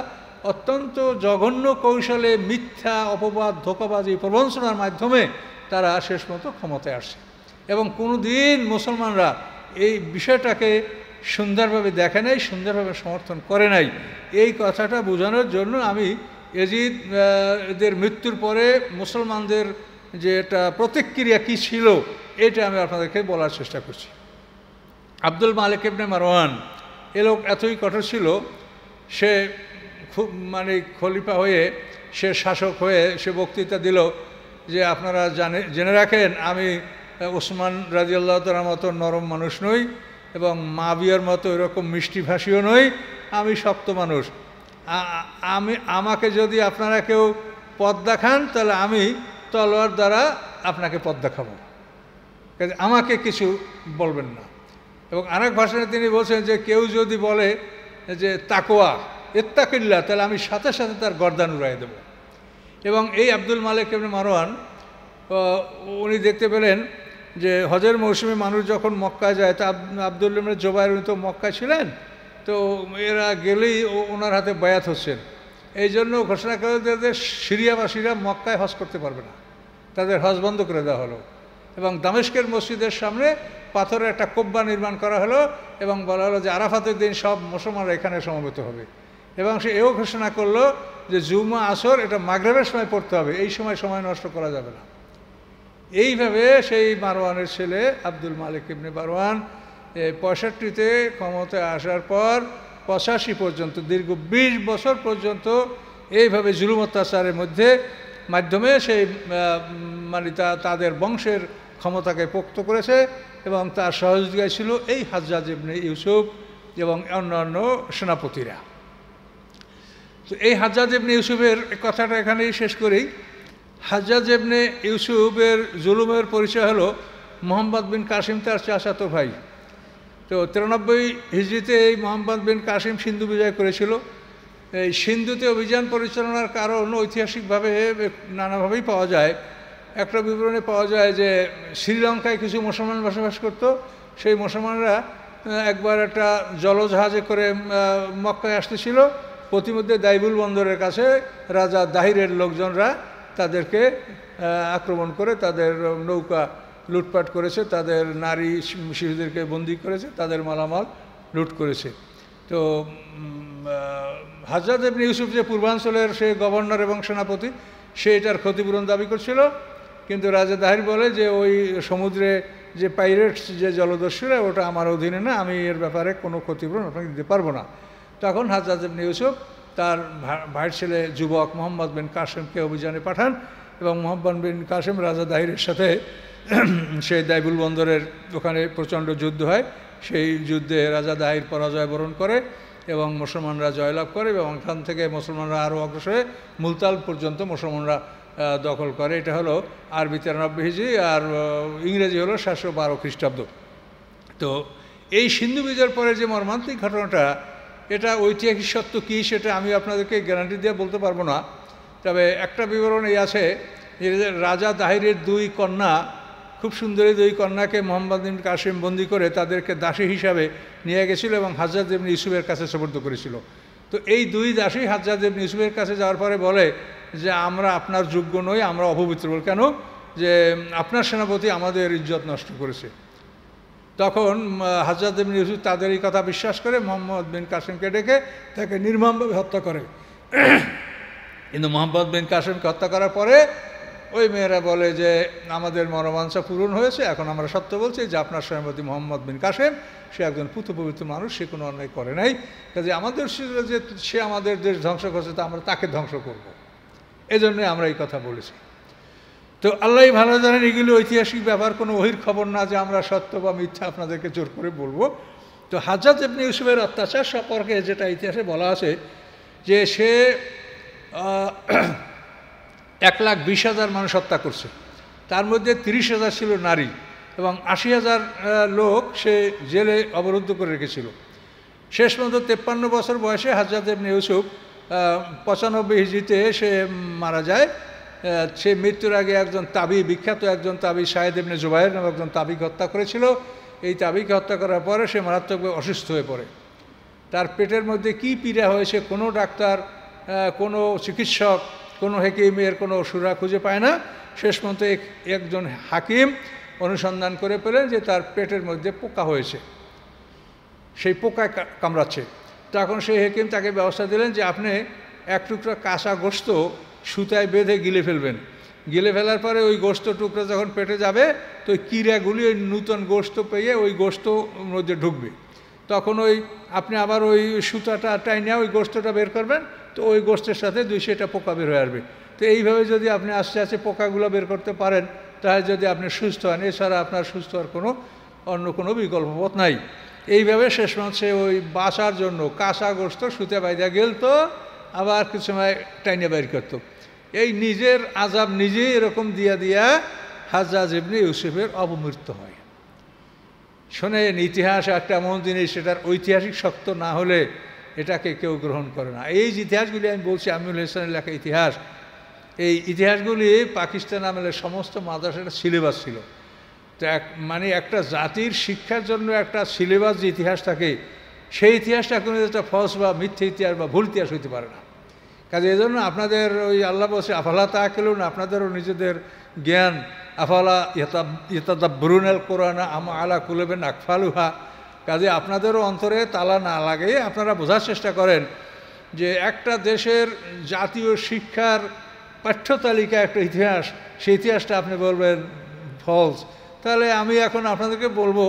অত্যন্ত জঘন্য কৌশলে মিথ্যা অপবাদ ধোঁকাবাজি প্রবঞ্চনার মাধ্যমে তারা শেষ পর্যন্ত ক্ষমতায় আসছে। এবং কোনো দিন মুসলমানরা এই বিষয়টাকে সুন্দরভাবে দেখে নাই, সুন্দরভাবে সমর্থন করে নাই। এই কথাটা বোঝানোর জন্য আমি ইয়াজিদ এদের মৃত্যুর পরে মুসলমানদের যে এটা প্রতিক্রিয়া কী ছিল এটা আমি আপনাদেরকে বলার চেষ্টা করছি। আব্দুল মালিক ইবনে মারওয়ান এ লোক এতই কঠোর ছিল, সে খুব মানে খলিফা হয়ে সে শাসক হয়ে সে বক্তৃতা দিল যে আপনারা জেনে রাখেন আমি ওসমান রাদিয়াল্লাহু তাআলার মতো নরম মানুষ নই এবং মুয়াবিয়ার মতো এরকম মিষ্টিভাষীও নই, আমি শক্ত মানুষ। আমাকে যদি আপনারা কেউ পথ দেখান তাহলে আমি তলোয়ার দ্বারা আপনাকে পথ দেখাবো, আমাকে কিছু বলবেন না। এবং আরেক ভাষণে তিনি বলছেন যে কেউ যদি বলে যে তাকওয়া ইত্তাকিল্লাহ, তাহলে আমি সাথে সাথে তার গর্দান উড়াই দেব। এবং এই আব্দুল মালিক ইবনে মারওয়ান উনি দেখতে পেলেন যে হজের মৌসুমে মানুষ যখন মক্কায় যায়, তা আব্দুল্লাহ ইবনে জুবাইর উনি তো মক্কায় ছিলেন, তো এরা গেলেই ওনার হাতে বায়াত হচ্ছেন। এই জন্য ঘোষণা করে যে সিরিয়াবাসীরা মক্কায় হজ করতে পারবে না, তাদের হজ বন্ধ করে দেওয়া হলো। এবং দামেস্কের মসজিদের সামনে পাথরের একটা কোব্বা নির্মাণ করা হলো এবং বলা হলো যে আরাফাতের দিন সব মুসলমানরা এখানে সমবেত হবে। এবং সে এও ঘোষণা করলো যে জুমা আসর এটা মাগরিবের সময় পড়তে হবে, এই সময় নষ্ট করা যাবে না। এইভাবে সেই মারওয়ানের ছেলে আব্দুল মালিক ইবনে মারওয়ান 65-তে ক্ষমতায় আসার পর 85 পর্যন্ত দীর্ঘ 20 বছর পর্যন্ত এইভাবে জুলুম অত্যাচারের মাধ্যমে সেই মানে তাদের বংশের ক্ষমতাকে পোক্ত করেছে। এবং তার সহযোগিতা ছিল এই হাজ্জাজ ইবনে ইউসুফ এবং অন্যান্য সেনাপতিরা। তো এই হাজ্জাজ ইবনে ইউসুফের কথাটা এখানেই শেষ করি। হাজ্জাজ ইবনে ইউসুফের জুলুমের পরিচয় হলো মোহাম্মদ বিন কাসিম তার চাচাতো ভাই। তো 93 হিজরিতে এই মোহাম্মদ বিন কাসিম সিন্ধু বিজয় করেছিল। এই সিন্ধুতে অভিযান পরিচালনার কারণ ঐতিহাসিকভাবে নানাভাবেই পাওয়া যায়। একটা বিবরণে পাওয়া যায় যে শ্রীলঙ্কায় কিছু মুসলমান বসবাস করত, সেই মুসলমানরা একবার একটা জলজাহাজে করে মক্কায় আসতেছিল। প্রতিমধ্যে দাইবুল বন্দরের কাছে রাজা দাহিরের লোকজনরা তাদেরকে আক্রমণ করে তাদের নৌকা লুটপাট করেছে, তাদের নারী শিশুদেরকে বন্দী করেছে, তাদের মালামাল লুট করেছে। তো হাজ্জাজ ইবনে ইউসুফ যে পূর্বাঞ্চলের সে গভর্নর এবং সেনাপতি, সে এটার ক্ষতিপূরণ দাবি করছিল। কিন্তু রাজা দাহির বলে যে ওই সমুদ্রে যে পাইরেটস যে জলদস্যুরা, ওটা আমার অধীনে না, আমি এর ব্যাপারে কোনো ক্ষতিপূরণ আপনাকে দিতে পারবো না। তখন হাজ্জাজ ইবনে ইউসুফ তার ভাইয়ের ছেলে যুবক মোহাম্মদ বিন কাসেমকে অভিযানে পাঠান এবং মোহাম্মদ বিন কাসেম রাজা দাহিরের সাথে সেই দাইবুল বন্দরের ওখানে প্রচণ্ড যুদ্ধ হয়। সেই যুদ্ধে রাজা দাহির পরাজয় বরণ করে এবং মুসলমানরা জয়লাভ করে এবং ওখান থেকে মুসলমানরা আরও অগ্রসর হয়ে মুলতাল পর্যন্ত মুসলমানরা দখল করে। এটা হলো আরবি 93 হিজরি আর ইংরেজি হলো 712 খ্রিস্টাব্দ। তো এই সিন্ধু বিজয়ের পরে যে মর্মান্তিক ঘটনাটা, এটা ঐতিহাসিক সত্য কী সেটা আমি আপনাদেরকে গ্যারান্টি দিয়ে বলতে পারবো না। তবে একটা বিবরণ এই আছে যে রাজা দাহিরের 2 কন্যা, খুব সুন্দরী 2 কন্যাকে মোহাম্মদ বিন কাসিম বন্দি করে তাদেরকে দাসী হিসাবে নিয়ে গেছিল এবং হাজ্জাজ ইবনে ইউসুফের কাছে সুপর্দ করেছিল। তো এই 2 দাসী হাজ্জাজ ইবনে ইউসুফের কাছে যাওয়ার পরে বলে যে আমরা আপনার যোগ্য নই, আমরা অপবিত্র। কেন? যে আপনার সেনাপতি আমাদের ইজ্জত নষ্ট করেছে। তখন হাজ্জাজ ইবনে ইউসুফ তাদের এই কথা বিশ্বাস করে মোহাম্মদ বিন কাসিমকে ডেকে তাকে নির্মমভাবে হত্যা করে। কিন্তু মোহাম্মদ বিন কাসিমকে হত্যা করার পরে ওই মেয়েরা বলে যে আমাদের মনোবাঞ্ছা পূরণ হয়েছে, এখন আমরা সত্য বলছি যে আপনার সেনাপতি মোহাম্মদ বিন কাসিম সে একজন পুতপবিত্র মানুষ, সে কোনো অন্যায় করে নাই, কাজে আমাদের যে সে আমাদের দেশ ধ্বংস করছে তা আমরা তাকে ধ্বংস করব। এজন্য আমরা এই কথা বলেছি। তো আল্লাহ ভালো জানেন এগুলি ঐতিহাসিক ব্যাপার, কোনো ওহির খবর না যে আমরা সত্য বা মিথ্যা আপনাদেরকে জোর করে বলবো। তো হাজ্জাজ ইবনে ইউসুফের অত্যাচার সম্পর্কে যেটা ইতিহাসে বলা আছে যে সে 1,20,000 মানুষ হত্যা করছে, তার মধ্যে 30,000 ছিল নারী এবং 80,000 লোক সে জেলে অবরুদ্ধ করে রেখেছিল। শেষ পর্যন্ত 53 বছর বয়সে হাজ্জাজ ইবনে ইউসুফ 95 হিজরিতে সে মারা যায়। সে মৃত্যুর আগে একজন তাবি, বিখ্যাত একজন তাবি শাহেদ ইবনে জুবাইর নামক একজন তাবিকে হত্যা করেছিল। এই তাবিকে হত্যা করার পরে সে মারাত্মকভাবে অসুস্থ হয়ে পড়ে। তার পেটের মধ্যে কি পীড়া হয়েছে কোনো ডাক্তার, কোনো চিকিৎসক, কোনো হাকিমের কোনো সুরা খুঁজে পায় না। শেষ পর্যন্ত একজন হাকিম অনুসন্ধান করে পেলেন যে তার পেটের মধ্যে পোকা হয়েছে, সেই পোকায় কামড়াচ্ছে। তখন সেই হাকিম তাকে ব্যবস্থা দিলেন যে আপনি 1 টুকরা কাঁচা গোস্ত সুতায় বেঁধে গিলে ফেলবেন। গিলে ফেলার পরে ওই গোস্ত টুকরা যখন পেটে যাবে তো ওই কিড়াগুলি ওই নূতন গোস্ত পেয়ে ওই গোস্ত মধ্যে ঢুকবে। তখন ওই আপনি আবার ওই সুতাটা টাইনে ওই গোস্তটা বের করবেন, তো ওই গোস্তের সাথে 200টা পোকা বের হয়ে আসবে। তো এইভাবে যদি আপনি আস্তে আস্তে পোকাগুলো বের করতে পারেন তাহলে যদি আপনি সুস্থ হন, এছাড়া আপনার সুস্থ হওয়ার অন্য কোনো বিকল্প পথ নাই। এইভাবে শেষ মাসে ওই বাঁচার জন্য কাঁচা গোস্ত সুতে বাইদা গেল তো আবার কিছু সময় টাইনে বাইর করতো। এই নিজের আজাব নিজেই এরকম দিয়া দিয়া হাজ্জাজ ইবনে ইউসুফের অপমৃত্যু হয়। শোনেন, ইতিহাস একটা এমন জিনিস, সেটার ঐতিহাসিক সত্য না হলে এটাকে কেউ গ্রহণ করে না। এই যে ইতিহাসগুলি আমি বলছি, আমিনুল ইহসানের লেখা ইতিহাস, এই ইতিহাসগুলি পাকিস্তান আমলের সমস্ত মাদ্রাসার সিলেবাস ছিল। তো মানে একটা জাতির শিক্ষার জন্য একটা সিলেবাস যে ইতিহাস থাকে, সেই ইতিহাসটা কোনো একটা ফলস বা মিথ্যে ইতিহাস বা ভুল ইতিহাস হইতে পারে না। কাজে এই জন্য আপনাদের ওই আল্লাহ বলছে আফালা তাআকিলুন, আপনাদেরও নিজেদের জ্ঞান, আফালা ইয়াতাদাব্বারুনাল কোরআন আম আলা কুলুবিন আকফালুহা, কাজে আপনাদেরও অন্তরে তালা না লাগে, আপনারা বোঝার চেষ্টা করেন যে একটা দেশের জাতীয় শিক্ষার পাঠ্য তালিকা একটা ইতিহাস, সেই ইতিহাসটা আপনি বলবেন ফলস। তাহলে আমি এখন আপনাদেরকে বলবো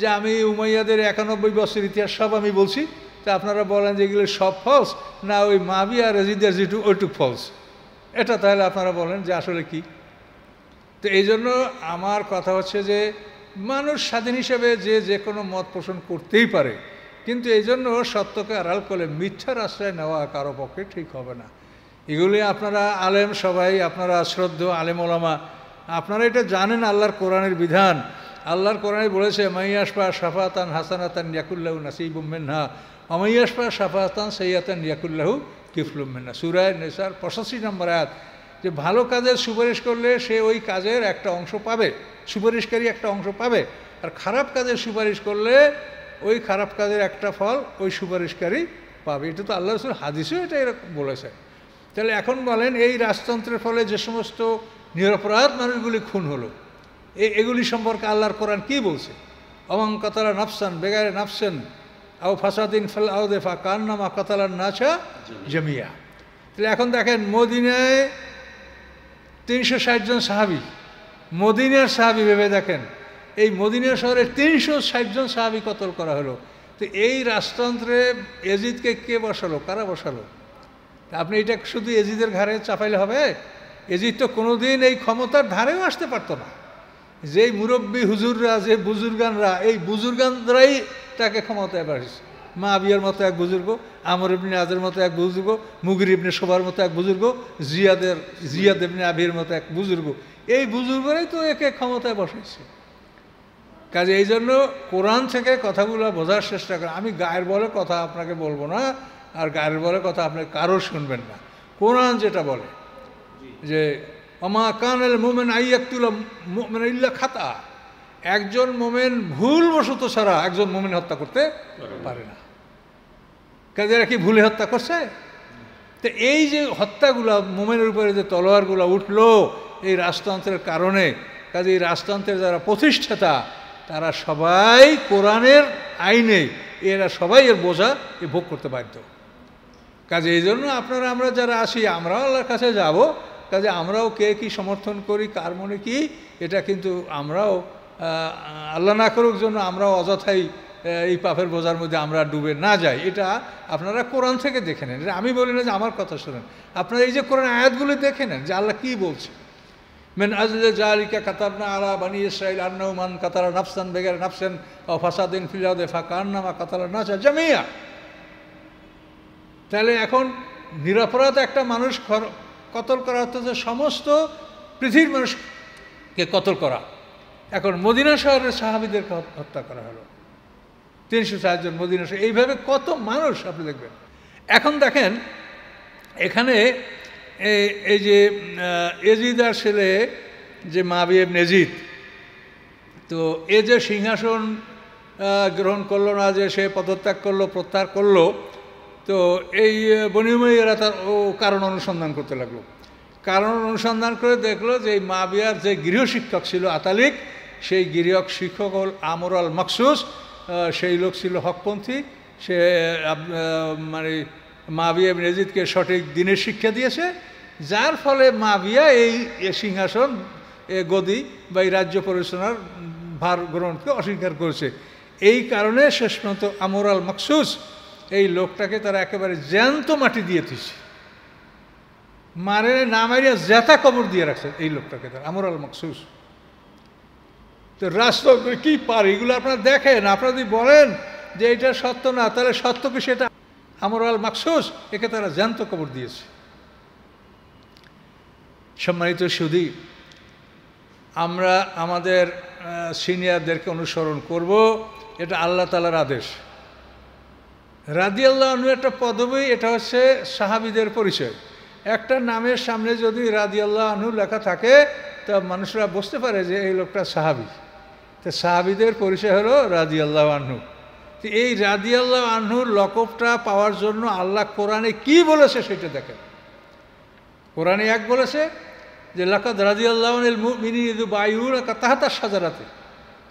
যে আমি উমাইয়াদের 91 বছর ইতিহাস সব আমি বলছি, তা আপনারা বলেন যে এগুলো সব ফলস, না ওই মাবিয়া রেজিদের যেটু ওইটুক ফলস, এটা তাহলে আপনারা বলেন যে আসলে কি। তো এই জন্য আমার কথা হচ্ছে যে মানুষ স্বাধীন হিসেবে যে কোনো মত পোষণ করতেই পারে, কিন্তু এই জন্য সত্যকে আড়াল করে মিথ্যার আশ্রয় নেওয়া কারো পক্ষে ঠিক হবে না। এগুলি আপনারা আলেম সবাই, আপনারা শ্রদ্ধেয় আলেম ওলামা, আপনারা এটা জানেন আল্লাহর কোরআনের বিধান। আল্লাহর কোরআনে বলেছে মাইয়াশফা শাফাতান হাসানাতান ইয়াকুল্লাহু নাসিবুম মিনহা অমাইয়াশফা শাফাতান সাইয়াতান ইয়াকুল্লাহু কিফলুম মিনহা। সূরা নিসার 85 নম্বর আয়াত, যে ভালো কাজের সুপারিশ করলে সে ওই কাজের একটা অংশ পাবে, সুপারিশকারী একটা অংশ পাবে, আর খারাপ কাজের সুপারিশ করলে ওই খারাপ কাজের একটা ফল ওই সুপারিশকারী পাবে। এটা তো আল্লাহ রাসূল হাদিসেও এটা এরকম বলেছে। তাহলে এখন বলেন, এই রাজতন্ত্রের ফলে যে সমস্ত নিরপরাধ মানুষগুলি খুন হলো, এগুলি সম্পর্কে আল্লাহর কোরআন কি বলছে? অমান কাতালা নাফসান বেগারে নাফসেন আও ফাসাদিন ফিল আরদি ফাকান্নামা কাতালান নাসা জামিয়া। তাহলে এখন দেখেন, মদিনায় 360 জন সাহাবী, মদিনার সাহাবী ভেবে দেখেন, এই মদিনা শহরে 360 জন সাহাবী কতল করা হলো। তো এই রাজতন্ত্রে এজিদকে কে বসালো, কারা বসালো? আপনি এটা শুধু এজিদের ঘাড়ে চাপাইলে হবে? এজিদ তো কোনোদিন এই ক্ষমতার ধারেও আসতে পারতো না। যেই মুরব্বী হুজুররা, যে বুজুর্গানরা, এই বুজুর্গানরাই তাকে ক্ষমতায় বাড়িয়েছে। মুআবিয়ার মতো এক বুজুর্গ, আমর ইবনে আজের মতো এক বুজুর্গ, মুগির ইবনে শোবার মতো এক বুজুর্গ, জিয়াদ ইবনে আবির মতো এক বুজুর্গ, এই বুজুর্গরাই তো একে ক্ষমতায় বসাইছে। কাজে এই জন্য কোরআন থেকে কথাগুলো বোঝার চেষ্টা করে। আমি গায়ের বলে কথা আপনাকে বলবো না, আর গায়ের বলে কথা আপনি কারো শুনবেন না। কোরআন যেটা বলে যে অমা কানাল মুমিন আইয়াকতুল মুমিনা ইল্লা খাতা, একজন মোমেন ভুলবশত ছাড়া একজন মোমেন হত্যা করতে পারে না। কাজে এরা কি ভুলে হত্যা করছে? তো এই যে হত্যাগুলো, মোমেনের উপরে যে তলোয়ারগুলো উঠলো এই রাজতন্ত্রের কারণে, কাজে এই রাজতন্ত্রের যারা প্রতিষ্ঠাতা তারা সবাই কোরআনের আইনে, এরা সবাই এর বোঝা ভোগ করতে বাধ্য। কাজে এই জন্য আপনারা, আমরা যারা আসি, আমরাও আল্লাহর কাছে যাব, কাজে আমরাও কে কি সমর্থন করি, কার মনে কি, এটা কিন্তু আমরাও আল্লাহ না করুক জন্য আমরাও অযথাই এই পাপের বোঝার মধ্যে আমরা ডুবে না যাই। এটা আপনারা কোরআন থেকে দেখে নেন, এটা আমি বলি না যে আমার কথা শোনেন, আপনারা এই যে কোরআন আয়াতগুলি দেখে নেন যে আল্লাহ কী বলছে। মেন আজলে জালিকা কাতাবনা আলা বানি ইসরাইল আন্নাহু মান কাতালা নাফসান বিগাইরি নাফসিন আও ফাসাদিন ফিল আরদি ফাকান্নামা কাতালান নাসা জামিয়া। তাহলে এখন নিরপরাধ একটা মানুষ কতল করা হচ্ছে, সমস্ত পৃথিবীর মানুষকে কতল করা। এখন মদিনা শহরের সাহাবীদেরকে হত্যা করা হলো, 360 জন মদিনা শহর, এইভাবে কত মানুষ আপনি দেখবেন। এখন দেখেন এখানে এই যে এজিদ আর ছেলে যে মুআবিয়া ইবনে ইয়াজিদ, তো এ যে সিংহাসন গ্রহণ করলো না, যে সে পদত্যাগ করলো, প্রত্যাহার করলো, তো এই বনী উমাইয়ারা তার কারণ অনুসন্ধান করতে লাগলো। কারণ অনুসন্ধান করে দেখলো যে এই মুআবিয়ার যে গৃহশিক্ষক ছিল আতালিক, সেই গৃহ শিক্ষক হল আমর আল মাকসুস, সেই লোক ছিল হকপন্থী। সে মানে মুআবিয়া ইবনে ইয়াজিদকে সঠিক দিনের শিক্ষা দিয়েছে, যার ফলে মুআবিয়া এই সিংহাসন, গদি বা এই রাজ্য পরিচালনার ভার গ্রহণকে অস্বীকার করেছে। এই কারণে শেষ পর্যন্ত আমর আল মাকসুস এই লোকটাকে তারা একেবারে জ্যান্ত মাটি দিয়ে দিচ্ছে, মারে না মারিয়া জেতা কবর দিয়ে রাখছে এই লোকটাকে, তার আমর আল মাকসুস। তো রাষ্ট্র কি পারে এগুলো আপনারা দেখেন, আপনারা যদি বলেন যে এটা সত্য না, তাহলে সত্য কি সেটা আমর আল মাকসুস, একে তারা জ্যান্ত কবর দিয়েছে। সম্মানিত সুধী, আমরা আমাদের সিনিয়রদেরকে অনুসরণ করব, এটা আল্লাহ তাআলার আদেশ। রাদিয়াল্লাহু আনহু একটা পদবী, এটা হচ্ছে সাহাবীদের পরিচয়। একটা নামের সামনে যদি রাদিয়াল্লাহু আনহু লেখা থাকে তা মানুষরা বুঝতে পারে যে এই লোকটা সাহাবী। তো সাহাবীদের পরিচয় হলো রাদিয়াল্লাহু আনহু। তো এই রাদিয়াল্লাহু আনহুর লকবটা পাওয়ার জন্য আল্লাহ কোরআনে কি বলেছে সেটা দেখেন। কোরআনে এক বলেছে যে লাকাদ রাদিয়াল্লাহু আনিল মুমিনিনা ইয বায়ুনাকা তাহতা শাজারাতে,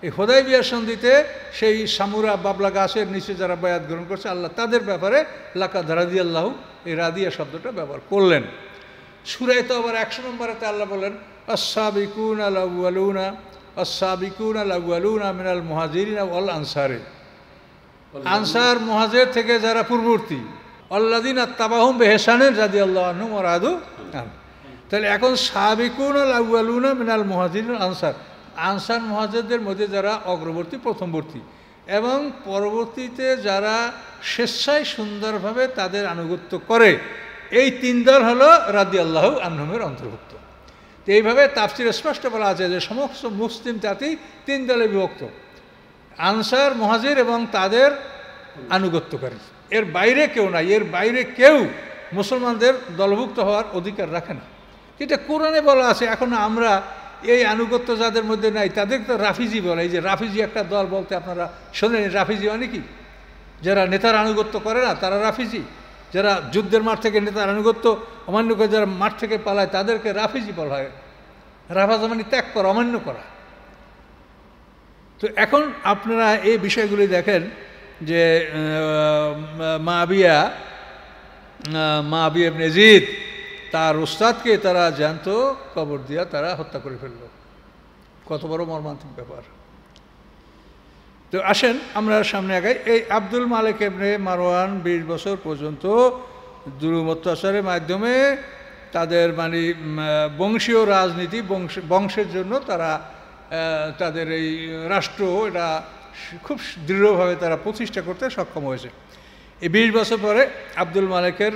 এই হুদায়বিয়া সন্ধিতে সেই সামুরা বাবলা গাছের নিচে যারা বায়াত গ্রহণ করছে, আল্লাহ তাদের ব্যাপারে লাকাদ রাদিয়াল্লাহু, এই রাদিয়া শব্দটা ব্যবহার করলেন। সূরা তাওবার 100 নম্বরেতে আল্লাহ বলেন আস-সাবিকুনা আল-আউয়ালুনা আস-সাবিকুনা আল-আউয়ালুনা মিনাল মুহাজিরিনা ওয়াল আনসারি, আনসার মুহাজির থেকে যারা পূর্ববর্তী, আল্লাযিনা তাবাহুম বিইহসানিন রাদিয়াল্লাহু আনহুম ওয়া রাদু আনহু। তাহলে এখন সাবিকুন আল আউয়ালুনা মিনাল মুহাজিরিন আনসার, আনসার মুহাজিরদের মধ্যে যারা অগ্রবর্তী প্রথমবর্তী এবং পরবর্তীতে যারা স্বেচ্ছায় সুন্দরভাবে তাদের আনুগত্য করে, এই তিন দল হলো রাদিয়াল্লাহু আনহুমের অন্তর্ভুক্ত। তো এইভাবে তাফসিরে স্পষ্ট বলা আছে যে সমস্ত মুসলিম জাতি তিন দলে বিভক্ত, আনসার, মুহাজির এবং তাদের আনুগত্যকারী। এর বাইরে কেউ নাই, এর বাইরে কেউ মুসলমানদের দলভুক্ত হওয়ার অধিকার রাখে না। এটা কোরআনে বলা আছে। এখন আমরা এই আনুগত্য যাদের মধ্যে নাই তাদেরকে তো রাফিজি বলে। এই যে রাফিজি একটা দল বলতে আপনারা শোনেন, রাফিজি মানে কি? যারা নেতার আনুগত্য করে না তারা রাফিজি, যারা যুদ্ধের মাঠ থেকে নেতার আনুগত্য অমান্য করে যারা মাঠ থেকে পালায় তাদেরকে রাফিজি বলা হয়। রাফাজা মানে ত্যাগ করা, অমান্য করা। তো এখন আপনারা এই বিষয়গুলি দেখেন যে মুআবিয়া ইবনে ইয়াজিদ তার উস্তাদকে তারা জ্যান্ত কবর দিয়া তারা হত্যা করে ফেলল। কত বড় মর্মান্তিক ব্যাপার। তো আসেন আমরা সামনে আগাই। এই আব্দুল মালিক ইবনে মারওয়ান 20 বছর পর্যন্ত জুলুম অত্যাচারের মাধ্যমে তাদের মানে বংশীয় রাজনীতি, বংশের জন্য তারা তাদের এই রাষ্ট্র এটা খুব দৃঢ়ভাবে তারা প্রতিষ্ঠা করতে সক্ষম হয়েছে। এই 20 বছর পরে আব্দুল মালিকের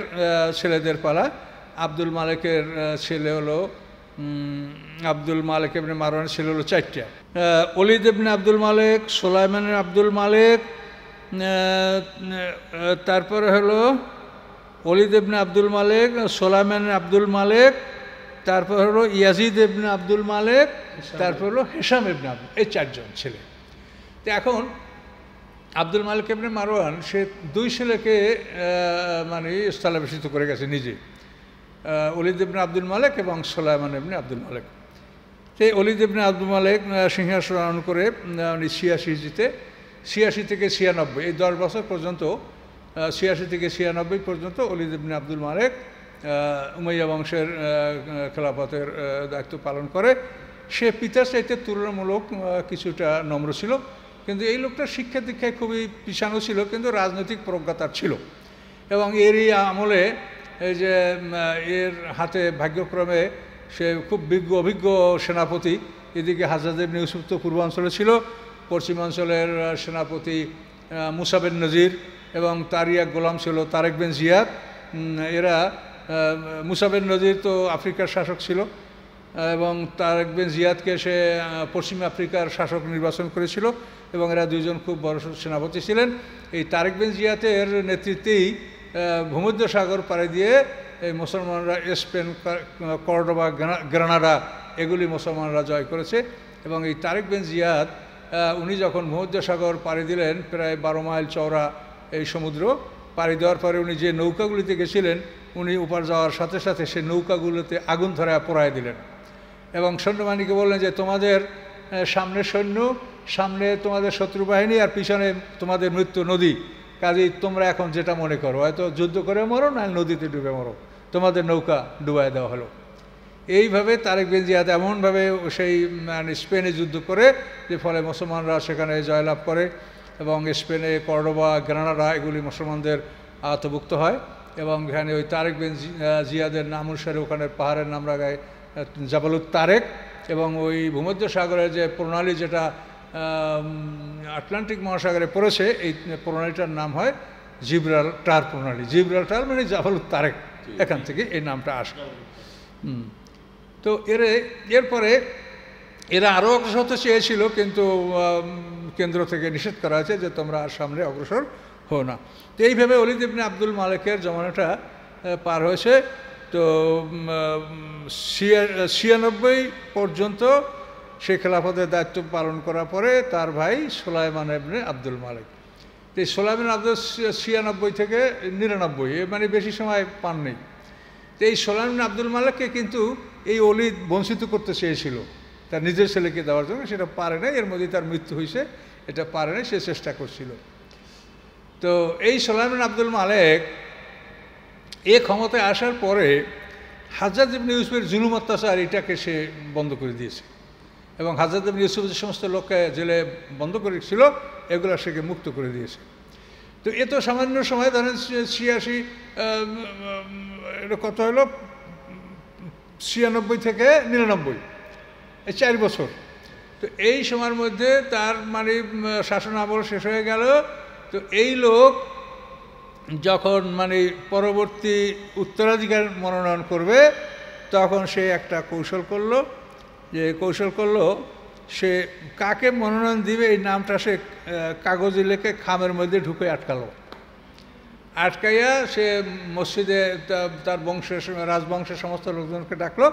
ছেলেদের পালা। আব্দুল মালিকের ছেলে হলো আব্দুল মালিক ইবনে মারওয়ানের ছেলে হলো 4টা। ওলীদ ইবনে আব্দুল মালিক, সুলাইমানের আব্দুল মালিক, তারপরে হলো ওলীদ ইবনে আব্দুল মালিক, সুলাইমানের আব্দুল মালিক, তারপর হলো ইয়াজিদ ইবনে আব্দুল মালিক, তারপর হলো হিশাম ইবনে আব্দুল, এই 4 জন ছেলে। তো এখন আব্দুল মালিক ইবনে মারওয়ান সে 2 ছেলেকে মানে স্থলাভিষিক্ত করে গেছে নিজে, ওলীদ ইবনে আব্দুল মালিক এবং সুলাইমান ইবনে আব্দুল মালিক। সেই ওলীদ ইবনে আব্দুল মালিক সিংহাসন আরোহণ করে 86 হিজরিতে, 86 থেকে 96 এই 10 বছর পর্যন্ত, 86 থেকে 96 পর্যন্ত ওলীদ ইবনে আব্দুল মালিক উমাইয়া বংশের খেলাফতের দায়িত্ব পালন করে। সে পিতার চাইতে তুলনামূলক কিছুটা নম্র ছিল, কিন্তু এই লোকটা শিক্ষা দীক্ষায় খুবই পিছানো ছিল, কিন্তু রাজনৈতিক প্রজ্ঞা ছিল। এবং এরই আমলে এই যে এর হাতে ভাগ্যক্রমে সে খুব অভিজ্ঞ সেনাপতি। এদিকে হাজ্জাজ ইবনে ইউসুফ তো পূর্বাঞ্চলে ছিল, পশ্চিমাঞ্চলের সেনাপতি মুসা বিন নজির এবং তারই এক গোলাম ছিল তারেক বিন জিয়াদ। এরা মুসা বিন নজির তো আফ্রিকার শাসক ছিল এবং তারেক বিন জিয়াদকে সে পশ্চিম আফ্রিকার শাসক নির্বাচন করেছিল এবং এরা দুইজন খুব বড় সেনাপতি ছিলেন। এই তারেক বিন জিয়াদের নেতৃত্বেই ভূমধ্যসাগর পাড়ি দিয়ে এই মুসলমানরা স্পেন, কর্ডোবা, গ্রানাডা এগুলি মুসলমানরা জয় করেছে। এবং এই তারেক বিন জিয়াদ উনি যখন ভূমধ্যসাগর পাড়ি দিলেন, প্রায় 12 মাইল চওড়া এই সমুদ্র পাড়ি দেওয়ার পরে উনি যে নৌকাগুলিতে গেছিলেন, উনি ওপার যাওয়ার সাথে সাথে সে নৌকাগুলোতে আগুন ধরে পোড়ায় দিলেন এবং সৈন্যবাহিনীকে বললেন যে তোমাদের সামনে সৈন্য, সামনে তোমাদের শত্রু বাহিনী আর পিছনে তোমাদের মৃত্যু নদী, কাজেই তোমরা এখন যেটা মনে করো, হয়তো যুদ্ধ করে মরো না নদীতে ডুবে মরো, তোমাদের নৌকা ডুবাই দেওয়া হলো। এইভাবে তারেক বিন জিয়াদ এমনভাবে সেই মানে স্পেনে যুদ্ধ করে যে ফলে মুসলমানরা সেখানে জয়লাভ করে এবং স্পেনে কর্ডোবা, গ্রানাডা এগুলি মুসলমানদের আওতাভুক্ত হয়। এবং এখানে ওই তারেক বিন জিয়াদের নাম অনুসারে ওখানে পাহাড়ের নাম রাখায় জাবালুত তারেক। এবং ওই ভূমধ্যসাগরের যে প্রণালী যেটা আটলান্টিক মহাসাগরে পড়েছে, এই প্রণালীটার নাম হয় জিব্রাল্টার প্রণালী। জিব্রাল্টার মানে জাবালুত তারেক, এখান থেকে এই নামটা আসে। তো এরপরে এরা আরও অগ্রসর হতে চেয়েছিল, কিন্তু কেন্দ্র থেকে নিষেধ করা হয়েছে যে তোমরা আর সামনে অগ্রসর হও না। তো এইভাবে ওলীদ ইবনে আব্দুল মালিকের জমানাটা পার হয়েছে। তো 96 পর্যন্ত সে খেলাফতের দায়িত্ব পালন করার পরে তার ভাই সুলাইমান ইবনে আব্দুল মালিক, তো এই সুলাইমান আব্দুল 96 থেকে 99, মানে বেশি সময় পাননি। তো এই সুলাইমান আব্দুল মালিককে কিন্তু এই ওলীদ বঞ্চিত করতে চেয়েছিল তার নিজের ছেলেকে দেওয়ার জন্য, সেটা পারে না। এর মধ্যে তার মৃত্যু হয়েছে, এটা পারে না, সে চেষ্টা করছিল। তো এই সুলাইমান আব্দুল মালিক ক্ষমতায় আসার পরে হাজ্জাজ ইবনে ইউসুফের জুলুম অত্যাচার এটাকে সে বন্ধ করে দিয়েছে, এবং হাজ্জাজ ইবনে ইউসুফ যে সমস্ত লোককে জেলে বন্ধ করেছিল এগুলো সেকে মুক্ত করে দিয়েছে। তো এ তো সামান্য সময়, ধরেন 86, এটা কত হলো, 96 থেকে 99, এই 4 বছর। তো এই সময়ের মধ্যে তার মানে শাসন আমল শেষ হয়ে গেল। তো এই লোক যখন মানে পরবর্তী উত্তরাধিকার মনোনয়ন করবে, তখন সে একটা কৌশল করলো, সে কাকে মনোনয়ন দিবে এই নামটা সে কাগজে লিখে খামের মধ্যে ঢুকে আটকাইয়া সে মসজিদে তার রাজবংশের সমস্ত লোকজনকে ডাকলো,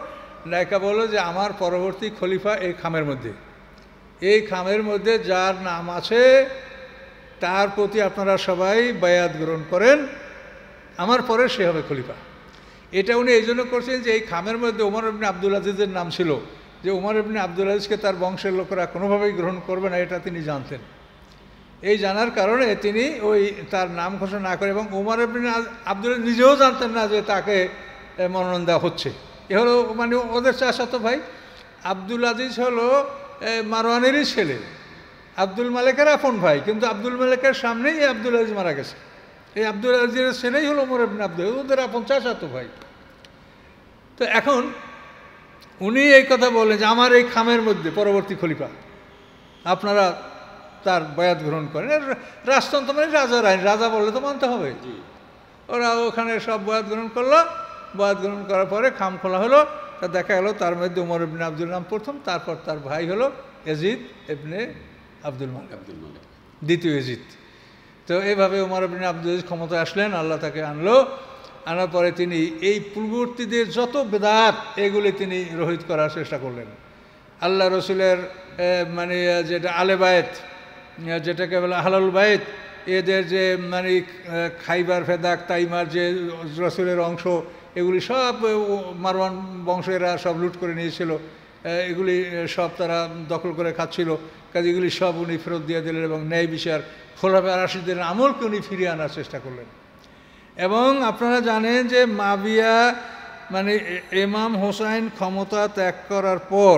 ডাকা বললো যে আমার পরবর্তী খলিফা এই খামের মধ্যে যার নাম আছে তার প্রতি আপনারা সবাই বায়াত গ্রহণ করেন, আমার পরে সে হবে খলিফা। এটা উনি এই জন্য করছেন যে এই খামের মধ্যে ওমর ইবনে আব্দুল আজিজের নাম ছিল, যে ওমর ইবনে আব্দুল আজিজকে তার বংশের লোকেরা কোনোভাবেই গ্রহণ করবে না, এটা তিনি জানতেন। এই জানার কারণে তিনি তার নাম ঘোষণা না করে, এবং ওমর ইবনে আব্দুল আজিজ নিজেও জানতেন না যে তাকে মনোনয়ন দেওয়া হচ্ছে। এ হলো মানে ওদের চাচাতো ভাই। আব্দুল আজিজ হলো মারওয়ানেরই ছেলে, আব্দুল মালিকের আপন ভাই, কিন্তু আব্দুল মালিকের সামনেই এই আব্দুল আজিজ মারা গেছে। এই আব্দুল আজিজের ছেলেই হলো ওমর ইবনে আব্দুল আজিজ, ওদের আপন চাচাতো ভাই। তো এখন উনি এই কথা বলেন যে আমার এই খামের মধ্যে পরবর্তী খলিফা, আপনারা তার বায়াত গ্রহণ করেন। রাজতন্ত্র মানে রাজার আইন, রাজা বললে তো মানতে হবে। ওরা ওখানে সব বায়াত গ্রহণ করলো। বায়াত গ্রহণ করার পরে খাম খোলা হলো, তা দেখা গেল তার মধ্যে ওমর ইবনে আব্দুল নাম প্রথম, তারপর তার ভাই হলো ইয়াজিদ ইবনে আব্দুল মালিক, দ্বিতীয় ইয়াজিদ। তো এইভাবে ওমর ইবনে আব্দুল আজিজ ক্ষমতায় আসলেন, আল্লাহ তাকে আনার পরে তিনি এই পূর্ববর্তীদের যত বেদাত এগুলি তিনি রহিত করার চেষ্টা করলেন। আল্লাহ রসুলের মানে যেটা আলে বায়েত, যেটাকে বলে আহলুল বায়েত, এদের যে মানে খাইবার ফেদাক তাইমার যে রসুলের অংশ, এগুলি সব মারওয়ান বংশেরা সব লুট করে নিয়েছিল, এগুলি সব তারা দখল করে খাচ্ছিল। কাজে এগুলি সব উনি ফেরত দিয়ে দিলেন, এবং ন্যায় বিচার খোলাফায়ে রাশিদের আমলকে উনি ফিরিয়ে আনার চেষ্টা করলেন। এবং আপনারা জানেন যে মাবিয়া মানে ইমাম হোসাইন ক্ষমতা ত্যাগ করার পর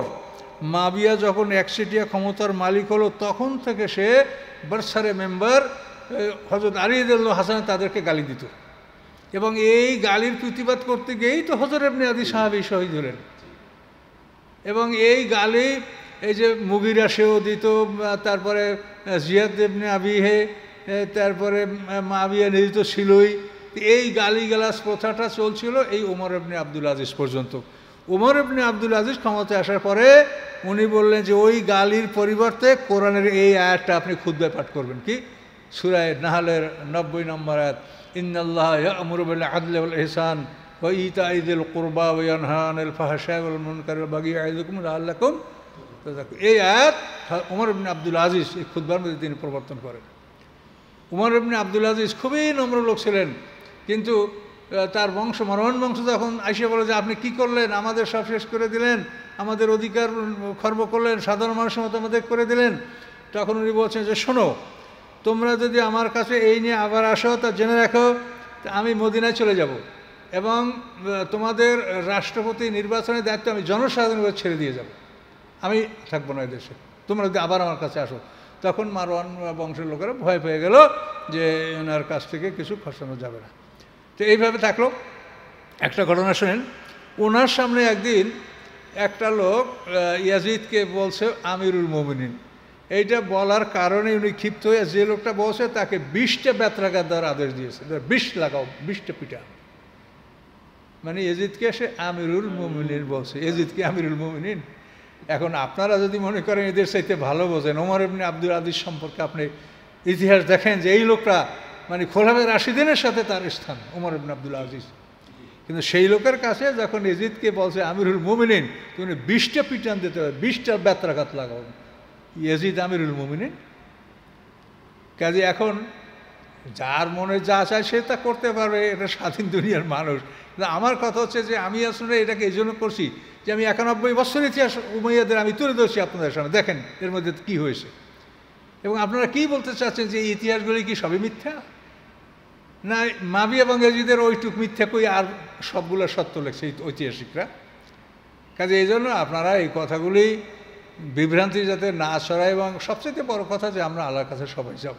মাবিয়া যখন একচেটিয়া ক্ষমতার মালিক হলো, তখন থেকে সে বারসারে মেম্বার হযরত আলী রাদিয়াল্লাহু হাসান তাদেরকে গালি দিত, এবং এই গালির প্রতিবাদ করতে গিয়েই তো হযরত ইবনে আদি সাহাবী শহীদ হলেন। এবং এই গালি এই যে মুগিরা সেও দিত, তারপরে জিয়াদ ইবনে আবিহে, তারপরে মাবিয়া নিদিত ছিলই। এই গালিগালাজ প্রথাটা চলছিল এই ওমর ইবনে আব্দুল আজিজ পর্যন্ত। ওমর ইবনে আব্দুল আজিজ ক্ষমতায় আসার পরে উনি বললেন যে ওই গালির পরিবর্তে কোরআনের এই আয়াতটা আপনি খুতবায় পাঠ করবেন। কি? সূরা নাহলের 90 নম্বর আয়াত, ইন্নাল্লাহা ইয়া'মুরু বিল আদলি ওয়াল ইহসান ওয়া ইতা'i যিল কুরবা ওয়া ইয়ানহা আনিল ফাহশাই ওয়াল মুনকারি ওয়াল বাগি ইয়া'iযুকুম লাআল্লাকুম তাযাক্কারুন। এই আয়াত ওমর ইবনে আব্দুল আজিজ এই খুতবার মধ্যে তিনি প্রবর্তন করেন। ওমর ইবনে আব্দুল আজিজ খুবই নম্র লোক ছিলেন, কিন্তু তার বংশ মারওয়ান বংশ যখন আইসা বলে যে আপনি কি করলেন, আমাদের সব শেষ করে দিলেন, আমাদের অধিকার খর্ব করলেন, সাধারণ মানুষের মতো আমাদের করে দিলেন, তখন উনি বলছেন যে শোনো, তোমরা যদি আমার কাছে এই নিয়ে আবার আসো তা জেনে রাখো আমি মদিনায় চলে যাব, এবং তোমাদের রাষ্ট্রপতি নির্বাচনের দায়িত্ব আমি জনসাধারণের ছেড়ে দিয়ে যাব, আমি থাকবো না দেশে, তোমরা যদি আবার আমার কাছে আসো। তখন মারওয়ান বংশের লোকেরা ভয় পেয়ে গেল যে ওনার কাছ থেকে কিছু খসানো যাবে না। তো এইভাবে থাকলো। একটা ঘটনা শোনেন, ওনার সামনে একদিন একটা লোক ইয়াজিদকে বলছে আমিরুল মুমিনিন, এইটা বলার কারণে উনি ক্ষিপ্ত হয়ে যে লোকটা বলছে তাকে 20টা বেত্রাঘাত দেওয়ার আদেশ দিয়েছে, 20 লাগাও, 20টা পিটা। মানে এজিদকে সে আমিরুল মুমিনিন বলছে। এজিদকে আমিরুল মুমিনিন। এখন আপনারা যদি মনে করেন এদের চাইতে ভালো বোঝেন, ওমর ইবনে আব্দুল আজিজ সম্পর্কে আপনি ইতিহাস দেখেন যে এই লোকটা মানে খোলাফে রাশিদিনের সাথে তার স্থান, ওমর ইবনে আব্দুল আজিজ। কিন্তু সেই লোকের কাছে যখন এজিদকে বলছে আমিরুল মুমিনিন, তুমি 20টা পিটান দিতে হবে, 20টা বেত্রাঘাত লাগাও। এজিদ আমিরুল মুমিনিন। কাজে এখন যার মনে যা চায় সে তা করতে পারবে, এটা স্বাধীন দুনিয়ার মানুষ। আমার কথা হচ্ছে যে আমি আসলে এটাকে এই জন্য করছি যে আমি 91 বছর ইতিহাস উমাইয়াদের আমি তুলে ধরছি আপনাদের সামনে, দেখেন এর মধ্যে কী হয়েছে। এবং আপনারা কী বলতে চাচ্ছেন যে এই ইতিহাসগুলি কি সবই মিথ্যা? না, মাবি এবং এজিদের ওইটুক মিথ্যা কই আর সবগুলো সত্য লেখছে ঐতিহাসিকরা। কাজে এই জন্য আপনারা এই কথাগুলি বিভ্রান্তি যাতে না ছড়ায়, এবং সবচেয়ে বড় কথা যে আমরা আল্লাহর কাছে সবাই যাব।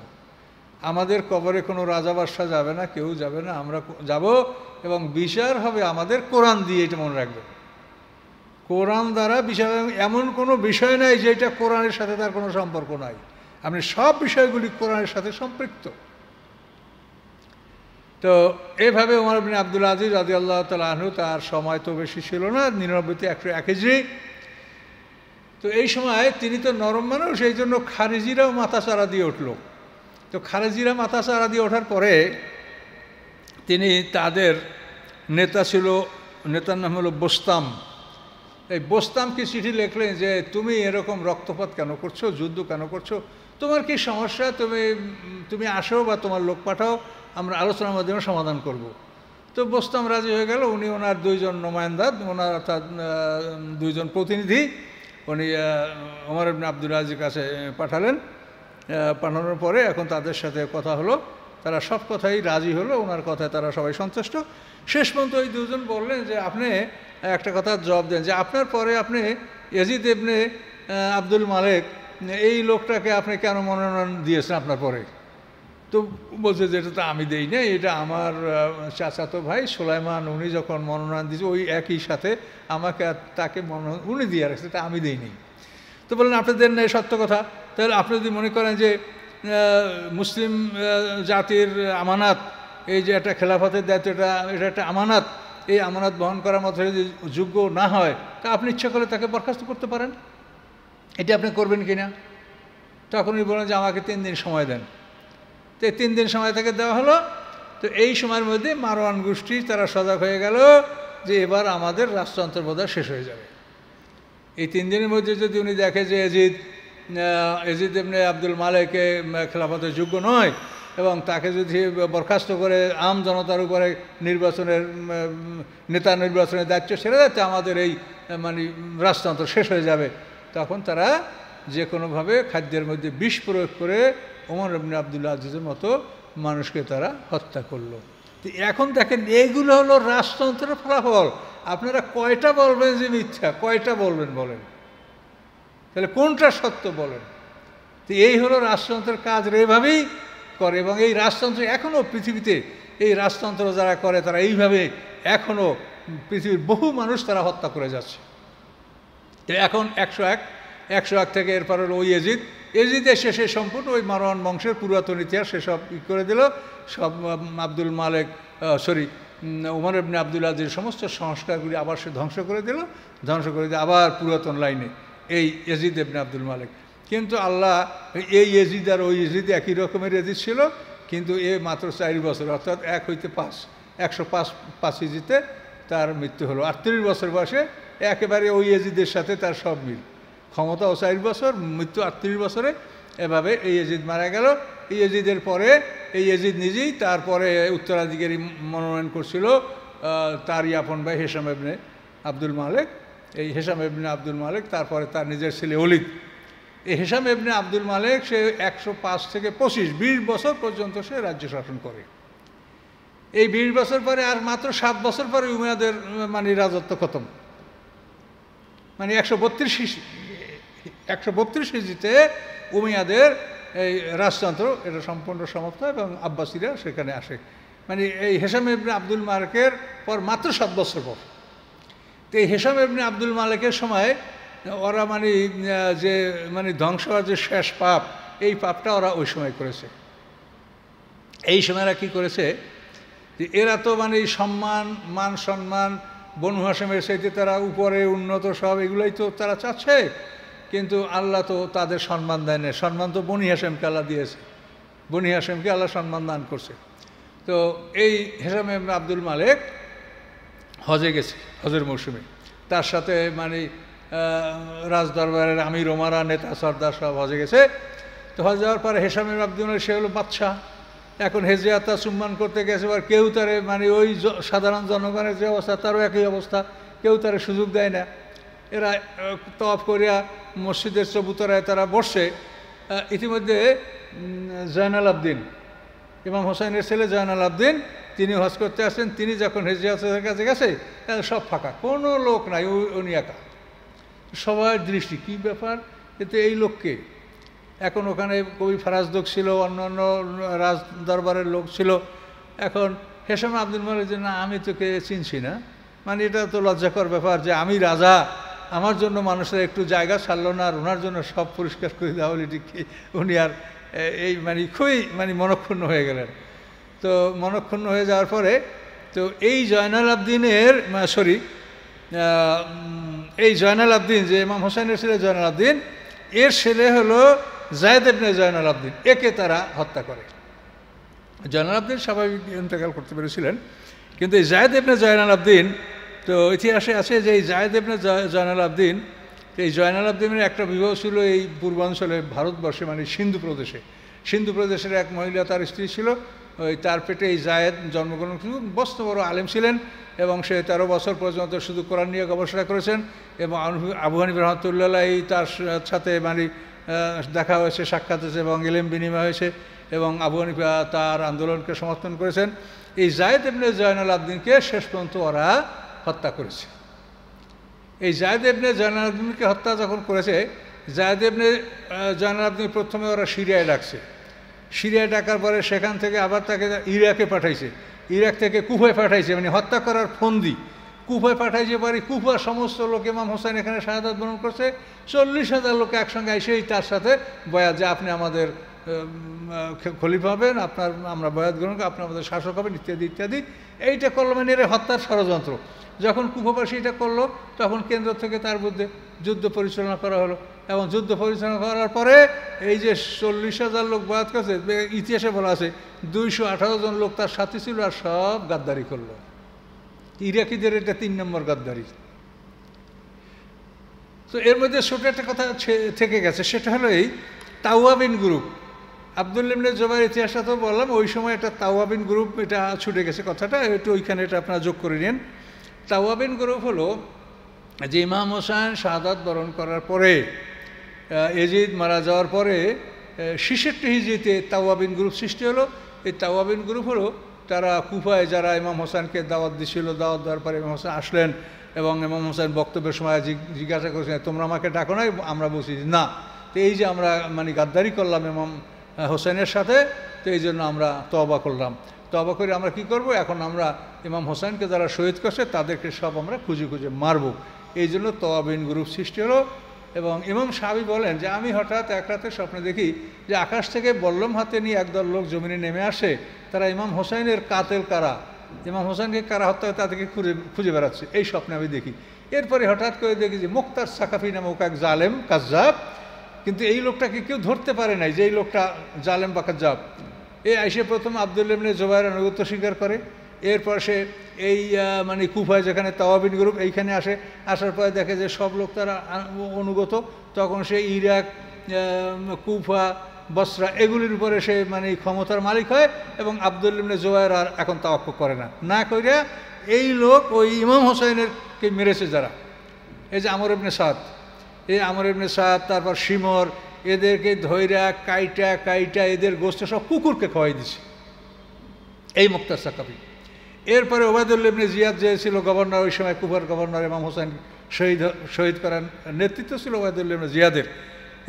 আমাদের কবরে কোনো রাজা বাদশা যাবে না, কেউ যাবে না, আমরা যাব এবং বিচার হবে আমাদের কোরআন দিয়ে। এটা মনে রাখবেন, কোরআন দ্বারা বিচার। এমন কোনো বিষয় নাই যেটা কোরআনের সাথে তার কোনো সম্পর্ক নাই। আপনি সব বিষয়গুলি কোরআনের সাথে সম্পৃক্ত। তো এইভাবে ওমর ইবনে আব্দুল আজিজ রাদিয়াল্লাহু তাআলা আনহু, তার সময় তো বেশি ছিল না, 99তে 101 হিজরি। তো এই সময় তিনি তো নরম মানুষ, এই জন্য খারিজিরাও মাথাচাড়া দিয়ে উঠল। তো খারিজিরা মাথাচাড়া দিয়ে ওঠার পরে তিনি, তাদের নেতা ছিল, নেতার নাম হলো বোস্তাম। এই বোস্তামকে চিঠি লিখলেন যে তুমি এরকম রক্তপাত কেন করছো, যুদ্ধ কেন করছো, তোমার কি সমস্যা, তুমি আসো বা তোমার লোক পাঠাও, আমরা আলোচনার মাধ্যমে সমাধান করব। তো বোস্তাম রাজি হয়ে গেল। উনি ওনার 2 জন নুমায়েন্দা, ওনার অর্থাৎ 2 জন প্রতিনিধি উনি ওমর ইবনে আব্দুল আজিজের কাছে পাঠালেন। পাঠানোর পরে এখন তাদের সাথে কথা হলো, তারা সব কথাই রাজি হলো, ওনার কথায় তারা সবাই সন্তুষ্ট। শেষ পর্যন্ত ওই 2 জন বললেন যে আপনি একটা কথার জবাব দেন যে আপনার পরে আপনি ইয়াজিদ ইবনে আব্দুল মালেক এই লোকটাকে আপনি কেন মনোনয়ন দিয়েছেন আপনার পরে? তো বলছে যে এটা তো আমি দেই না, এটা আমার চাচাতো ভাই সুলাইমান, উনি যখন মনোনয়ন দিয়েছে ওই একই সাথে আমাকে তাকে মনোনয়ন উনি দিয়ে রাখছে, এটা আমি দিইনি। তো বললেন আপনি দেন না, সত্য কথা। তাহলে আপনি যদি মনে করেন যে মুসলিম জাতির আমানাত, এই যে একটা খেলাফতের দায়িত্ব, এটা একটা আমানাত, এই আমানাত বহন করার মতো যদি যোগ্য না হয় তা আপনি ইচ্ছা করলে তাকে বরখাস্ত করতে পারেন। এটা আপনি করবেন কি না? তখন উনি বলেন যে আমাকে 3 দিন সময় দেন। তো 3 দিন সময় তাকে দেওয়া হলো। তো এই সময়ের মধ্যে মারওয়ান গোষ্ঠী তারা সজাগ হয়ে গেল যে এবার আমাদের রাজতন্ত্র বোধহয় শেষ হয়ে যাবে। এই 3 দিনের মধ্যে যদি উনি দেখে যে এজিদ ইবনে আব্দুল মালেকে খেলাফতের যোগ্য নয় এবং তাকে যদি বরখাস্ত করে আম জনতার উপরে নেতা নির্বাচনের দায়িত্ব ছেড়ে দেয়, আমাদের এই মানে রাজতন্ত্র শেষ হয়ে যাবে। তখন তারা যে কোনোভাবে খাদ্যের মধ্যে বিষ প্রয়োগ করে ওমর ইবনে আব্দুল আজিজের মতো মানুষকে তারা হত্যা করলো। তো এখন দেখেন এইগুলো হলো রাজতন্ত্রের ফলাফল। আপনারা কয়টা বলবেন যে মিথ্যা, কয়টা বলবেন বলেন? তাহলে কোনটা সত্য বলেন? তো এই হলো রাজতন্ত্রের কাজ, এভাবেই করে। এবং এই রাজতন্ত্র এখনও পৃথিবীতে, এই রাজতন্ত্র যারা করে তারা এইভাবে এখনও পৃথিবীর বহু মানুষ তারা হত্যা করে যাচ্ছে। এখন 101 থেকে এরপর হলো ওই এজিদের শেষে সম্পূর্ণ ওই মারওয়ান বংশের পুরাতন ইতিহাস সেসব করে দিল। সব আব্দুল মালেক ওমর ইবনে আব্দুল আজিজের সমস্ত সংস্কারগুলি আবার সে ধ্বংস করে দিয়ে আবার পুরাতন লাইনে এই এজিদ ইবনে আব্দুল মালেক। কিন্তু আল্লাহ, এই এজিদ আর ওই এজিদ একই রকমের এজিদ ছিল, কিন্তু এ মাত্র 4 বছর, অর্থাৎ 1 হইতে 5, 105 হিজরিতে তার মৃত্যু হলো। 38 বছর বয়সে একেবারে ওই এজিদের সাথে তার সব মিল। ক্ষমতাও 4 বছর, মৃত্যু 38 বছরে। এভাবে এই এজিদ মারা গেল। এই এজিদের পরে এই এজিদ নিজেই তারপরে উত্তরাধিকারী মনোনয়ন করছিল তারই আপন ভাই হেশাম ইবনে আব্দুল মালেক। এই হেশাম ইবনে আব্দুল মালেক তারপরে তার নিজের ছেলে ওলিদ। এই হেশাম ইবনে আব্দুল মালেক সে 105 থেকে 20 বছর পর্যন্ত সে রাজ্য শাসন করে। এই 20 বছর পরে আর মাত্র 7 বছর পরে উমাইয়াদের মানে রাজত্ব খতম। মানে 132 হিজরিতে উমাইয়াদের এই রাজতন্ত্র এটা সম্পূর্ণ সমাপ্ত এবং আব্বাসীরা সেখানে আসে। মানে এই হেশাম ইবনে আব্দুল মালেকের পর মাত্র 7 বছর পর। তো এই হেশাম ইবনে আব্দুল মালেকের সময় ওরা মানে যে মানে ধ্বংস হওয়ার যে শেষ পাপ, এই পাপটা ওরা ওই সময় করেছে। এই সময় এরা কী করেছে যে এরা তো মানে সম্মান, মান সম্মান, বনু হাশেমের চাইতে তারা উপরে উন্নত, সব এগুলোই তো তারা চাচ্ছে, কিন্তু আল্লাহ তো তাদের সম্মান দেয় না। সম্মান তো বনি হাশেমকে আল্লাহ দিয়েছে, বনি হাশেমকে আল্লাহ সম্মান দান করছে। তো এই হিসামে আব্দুল মালেক হজে গেছে, হজের মৌসুমে, তার সাথে মানে রাজদরবারের আমির ওমারা, নেতা সর্দার সব হজে গেছে। তো হজ যাওয়ার পরে হেসামের আব্দুল সে হলো বাদশাহ, এখন হেজিয়াতা চুম্বন করতে গেছে, এবার কেউ তারে মানে ওই সাধারণ জনগণের যে অবস্থা তারও একই অবস্থা, কেউ তারে সুযোগ দেয় না। এরা তওয়াফ করিয়া মসজিদের চবুতরায় তারা বসছে। ইতিমধ্যে জয়নাল আবদিন, ইমাম হোসাইনের ছেলে জয়নাল আবদিন, তিনি হজ করতে আসেন। তিনি যখন হেজিয়াতের কাছে গেছে সব ফাঁকা, কোনো লোক নাই, উনি একা। সবার দৃষ্টি কী ব্যাপার, এতে এই লোককে। এখন ওখানে কবি ফারাজদক ছিল, অন্য অন্য রাজ দরবারের লোক ছিল। এখন হেসাম আব্দুল মালিক যে না, আমি তোকে চিনছি না, মানে এটা তো লজ্জাকর ব্যাপার যে আমি রাজা, আমার জন্য মানুষের একটু জায়গা ছাড়লো না, আর ওনার জন্য সব পরিষ্কার করে দেওয়া হলে ঠিক উনি আর এই মানে খুবই মানে মনক্ষুণ্ণ হয়ে গেলেন। তো মনক্ষুণ্ণ হয়ে যাওয়ার পরে তো এই জয়নাল আবদিনের এই জয়নাল আবদিন যে ইমাম হোসেনের ছেলে জয়নাল আবদিন, এর ছেলে হলো জায়েদ ইবনে জয়নাল আবদিন, একে তারা হত্যা করে। জয়নাল আবদিন স্বাভাবিক ইন্তেকাল করতে পেরেছিলেন, কিন্তু এই জায়েদ ইবনে জয়নাল আবদিন, তো ইতিহাসে আছে যে এই জায়েদ ইবনে জয়নাল আবদিন, এই জয়নাল আবদিনের একটা বিবাহ ছিল এই পূর্বাঞ্চলে ভারতবর্ষে, মানে সিন্ধু প্রদেশে। সিন্ধু প্রদেশের এক মহিলা, তার স্ত্রী ছিল, ওই তার পেটে এই জায়েদ জন্মগ্রহণ করেছিল। বস্ত বড় আলেম ছিলেন এবং সে 13 বছর পর্যন্ত শুধু কোরআন নিয়ে গবেষণা করেছেন। এবং আবু হানিফা রহমাতুল্লাহ তার সাথে মানে দেখা হয়েছে, সাক্ষাৎ হয়েছে এবং ইলম বিনিময় হয়েছে, এবং আবু হানিফা তার আন্দোলনকে সমর্থন করেছেন। এই জায়েদ ইবনে জয়নাল আবদিনকে শেষ পর্যন্ত ওরা হত্যা করেছে। এই জায়েদ ইবনে জয়নাল আবদিনকে হত্যা যখন করেছে, জায়েদ ইবনে জয়নাল আবদিন প্রথমে ওরা সিরিয়ায় ডাকছে। সিরিয়ায় ডাকার পরে সেখান থেকে আবার তাকে ইরাকে পাঠাইছে, ইরাক থেকে কুফায় পাঠাইছে, মানে হত্যা করার ফন্দি। কুফায় পাঠাইছে পারি, কুফার সমস্ত লোক ইমাম হোসেন এখানে শাহাদাত বরণ করছে। 40,000 লোক একসঙ্গে এসেই তার সাথে বয়াত, যে আপনি আমাদের খলিফা হবেন, আমরা বয়াত গ্রহণ করব, আপনি আমাদের শাসক হবেন, ইত্যাদি ইত্যাদি। এইটা করলো মানে এর হত্যার ষড়যন্ত্র। যখন কুফাবাসী এটা করলো, তখন কেন্দ্র থেকে তার বিরুদ্ধে যুদ্ধ পরিচালনা করা হলো। এবং যুদ্ধ পরিচালনা করার পরে এই যে 40,000 লোক বয়াত করছে, ইতিহাসে বলা আছে 218 জন লোক তার সাথী ছিল, আর সব গাদ্দারি করলো। ইরাকিদের এটা 3 নম্বর গাদ্দারি। তো এর মধ্যে ছোট একটা কথা থেকে গেছে, সেটা হলো এই তাওয়াবিন গ্রুপ। আব্দুল ইবনে জুবাইর ইতিহাসটা তো বললাম, ওই সময় একটা তাওয়াবিন গ্রুপ, এটা ছুটে গেছে কথাটা, একটু ওইখানে এটা আপনারা যোগ করে নিন। তাওয়াবিন গ্রুপ হলো যে ইমাম হোসেন শাহাদাত বরণ করার পরে, এজিদ মারা যাওয়ার পরে 66 হিজরিতে তাওয়াবিন গ্রুপ সৃষ্টি হলো। এই তাওয়াবিন গ্রুপ হলো তারা কুফায় যারা ইমাম হোসেনকে দাওয়াত দিছিল, দাওয়াত দেওয়ার পরে ইমাম হোসেন আসলেন এবং ইমাম হোসেন বক্তব্যের সময় জিজ্ঞাসা করেছেন, তোমরা আমাকে ডাকো না? আমরা বলছি না, তো এই যে আমরা মানে গাদ্দারি করলাম ইমাম হোসেনের সাথে, তো এই জন্য আমরা তওবা করলাম। তওবা করে আমরা কি করব, এখন আমরা ইমাম হোসেনকে যারা শহীদ করছে তাদেরকে সব আমরা খুঁজে খুঁজে মারব। এই জন্য তাওয়াবিন গ্রুপ সৃষ্টি হলো। এবং ইমাম সাহাবী বলেন যে আমি হঠাৎ এক রাতে স্বপ্নে দেখি যে আকাশ থেকে বল্লম হাতে নিয়ে একদল লোক জমিনে নেমে আসে, তারা ইমাম হোসেনের কাতেল কারা, ইমাম হোসেনকে কারা হত্যা করে তাদেরকে খুঁজে বেড়াচ্ছে, এই স্বপ্নে আমি দেখি। এরপরে হঠাৎ করে দেখি যে মুক্তার সাকাফি নামক এক জালেম কাজ্জাব, কিন্তু এই লোকটাকে কেউ ধরতে পারে নাই যে এই লোকটা জালেম বা কাজ্জাব। এই আইসে প্রথম আব্দুল ইবনে জুবাইরের আনুগত্য স্বীকার করে। এরপর সে এই মানে কুফায় যেখানে তাওয়াবিন গ্রুপ, এইখানে আসে। আসার পরে দেখে যে সব লোক তারা অনুগত। তখন সে ইরাক, কুফা, বসরা এগুলির উপরে সে মানে ক্ষমতার মালিক হয়, এবং আব্দুল ইবনে জুবাইর আর এখন তাওয়াক্কুফ করে না কইরা এই লোক ওই ইমাম হোসেনেরকে মেরেছে যারা, এই যে আমর ইবনে সাদ, এই আমর ইবনে সাদ, তারপর শিমর, এদেরকে ধৈরা কাইটা এদের গোস্ত সব কুকুরকে খাওয়াই দিছে এই মুক্তার সাকাফি। এরপরে ওবায়দুল্লাহ ইবনে জিয়াদ যে ছিল গভর্নর, ওই সময় কুফার গভর্নর, ইমাম হোসেন শহীদ করার নেতৃত্ব ছিল ওবায়দুল্লাহ ইবনে জিয়াদের।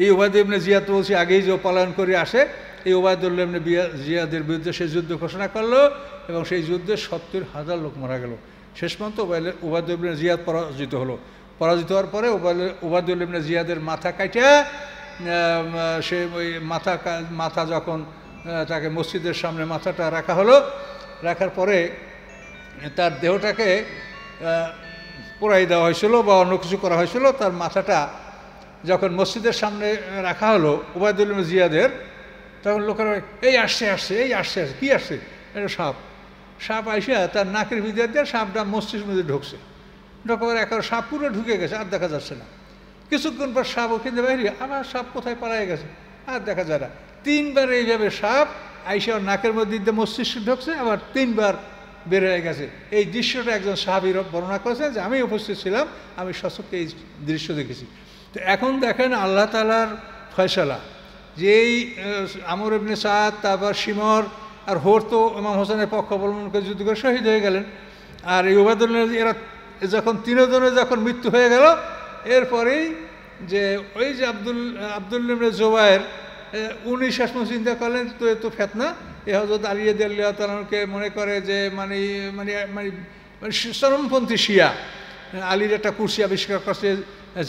এই ওবায়দুল্লাহ ইবনে জিয়াদ বলছি আগেই যে পলায়ন করে আসে, এই ওবায়দুল্লাহ ইবনে জিয়াদের বিরুদ্ধে সে যুদ্ধ ঘোষণা করলো, এবং সেই যুদ্ধে 70,000 লোক মারা গেল। শেষ পর্যন্ত ওবায়দুল্লাহ ইবনে জিয়াদ পরাজিত হলো। পরাজিত হওয়ার পরে উবাইদুল্লাহ ইবনে জিয়াদের মাথা কাটা সে ওই মাথা যখন তাকে মসজিদের সামনে মাথাটা রাখা হলো, রাখার পরে তার দেহটাকে পোড়াই দেওয়া হয়েছিল বা অন্য কিছু করা হয়েছিল। তার মাথাটা যখন মসজিদের সামনে রাখা হলো উবাইদুল্লাহ ইবনে জিয়াদের, তখন লোকেরা এই আসছে আসছে, এই আসছে আসছে, কী আসছে? এটা সাপ আইসা তার নাকের ভিতর দিয়ে সাপটা মস্তিষ্কের মধ্যে ঢুকছে। ঢোকার একবার সাপ পুরো ঢুকে গেছে, আর দেখা যাচ্ছে না। কিছুক্ষণ পর সাপ ওখানে বাইরে, আবার সাপ কোথায় পালায় গেছে, আর দেখা যায় না। 3বার এইভাবে সাপ আইসা নাকের মধ্যে দিয়ে মস্তিষ্কে ঢুকছে, আবার 3বার বের হয়ে গেছে। এই দৃশ্যটা একজন সাহাবী বর্ণনা করেছেন যে আমি উপস্থিত ছিলাম, আমি সচক্ষে এই দৃশ্য দেখেছি। তো এখন দেখেন আল্লাহ তাআলার ফয়সালা, যে এই আমর ইবনে সাদ, তারপর শিমর আর হোর তো ইমাম হোসেনের পক্ষ অবলম্বন করে যুদ্ধ করে শহীদ হয়ে গেলেন। আর এই উবাইদুল্লাহ এরা যখন তিনজনের যখন মৃত্যু হয়ে গেল, এরপরেই যে ওই যে আব্দুল্লাহ ইবনে জুবায়ের উনি শেষ পর্যন্ত চিন্তা করলেন তো এ তো ফেতনা, এ হযরত আলী রাদিয়াল্লাহু তাআলাকে মনে করে যে মানে মানে মানে চরমপন্থী শিয়া, আলীর একটা কুরসি আবিষ্কার করছে,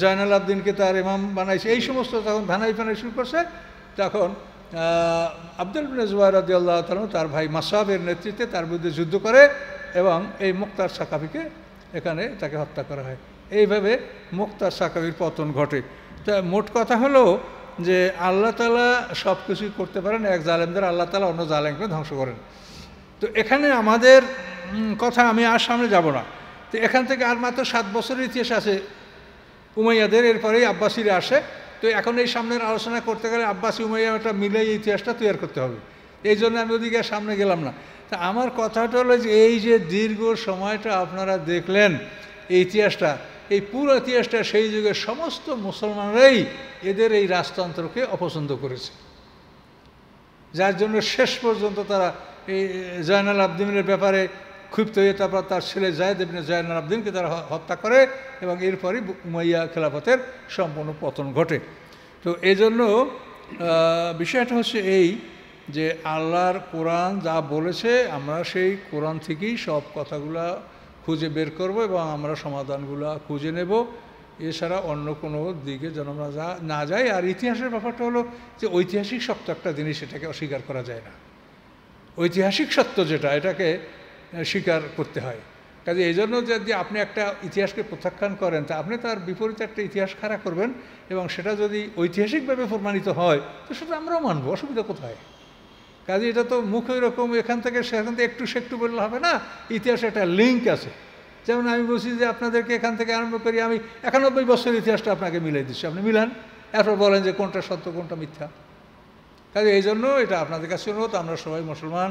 জয়নাল আবদিনকে তার ইমাম বানাইছে, এই সমস্ত যখন ভানাই শুরু করছে, তখন আব্দুল্লাহ ইবনে জুবায়ের রাদিয়াল্লাহু তাআলা তার ভাই মাসআবের নেতৃত্বে তার বিরুদ্ধে যুদ্ধ করে এবং এই মুক্তার সাকাফিকে এখানে তাকে হত্যা করা হয়। এইভাবে মুক্তার সাকাফির পতন ঘটে। তা মোট কথা হলো যে আল্লাহ তাআলা সব কিছুই করতে পারেন, এক জালেমদের আল্লাহ তাআলা অন্য জালেমকে ধ্বংস করেন। তো এখানে আমাদের কথা আমি আর সামনে যাব না। তো এখান থেকে আর মাত্র 7 বছরের ইতিহাস আছে উমাইয়াদের, এরপরেই আব্বাসীরা আসে। তো এখন এই সামনের আলোচনা করতে গেলে আব্বাসী উমাইয়া একটা মিলে ইতিহাসটা তৈরি করতে হবে, এই জন্য আমি ওদিকে সামনে গেলাম না। তা আমার কথাটা হলো যে এই যে দীর্ঘ সময়টা আপনারা দেখলেন এই ইতিহাসটা, এই পুরো ইতিহাসটা সেই যুগের সমস্ত মুসলমানরাই এদের এই রাজতন্ত্রকে অপছন্দ করেছে, যার জন্য শেষ পর্যন্ত তারা এই জয়নাল আবদিনের ব্যাপারে ক্ষিপ্ত হয়ে তারপর তার ছেলে যায়েদ ইবনে জয়নাল আবদিনকে তারা হত্যা করে এবং এরপরই উমাইয়া খেলাফতের সম্পূর্ণ পতন ঘটে। তো এই জন্য বিষয়টা হচ্ছে এই যে আল্লাহর কোরআন যা বলেছে আমরা সেই কোরআন থেকেই সব কথাগুলা খুঁজে বের করব এবং আমরা সমাধানগুলো খুঁজে নেব, এছাড়া অন্য কোনো দিকে যেন আমরা না যাই। আর ইতিহাসের ব্যাপারটা হলো যে ঐতিহাসিক সত্য একটা জিনিস, এটাকে অস্বীকার করা যায় না। ঐতিহাসিক সত্য যেটা, এটাকে স্বীকার করতে হয়। কাজে এই জন্য যদি আপনি একটা ইতিহাসকে প্রত্যাখ্যান করেন, তা আপনি তার বিপরীতে একটা ইতিহাস খাড়া করবেন এবং সেটা যদি ঐতিহাসিকভাবে প্রমাণিত হয় তো সেটা আমরাও মানব, অসুবিধা কোথায়? কাজে এটা তো মুখ ওই রকম এখান থেকে সেখান থেকে একটু সেকটু বললে হবে না, ইতিহাসে একটা লিঙ্ক আছে। যেমন আমি বলছি যে আপনাদেরকে এখান থেকে আরম্ভ করি, আমি 91 বছরের ইতিহাসটা আপনাকে মিলাই দিচ্ছি, আপনি মিলান, এরপর বলেন যে কোনটা সত্য কোনটা মিথ্যা। কাজে এই জন্য এটা আপনাদের কাছে অনুরোধ, আমরা সবাই মুসলমান,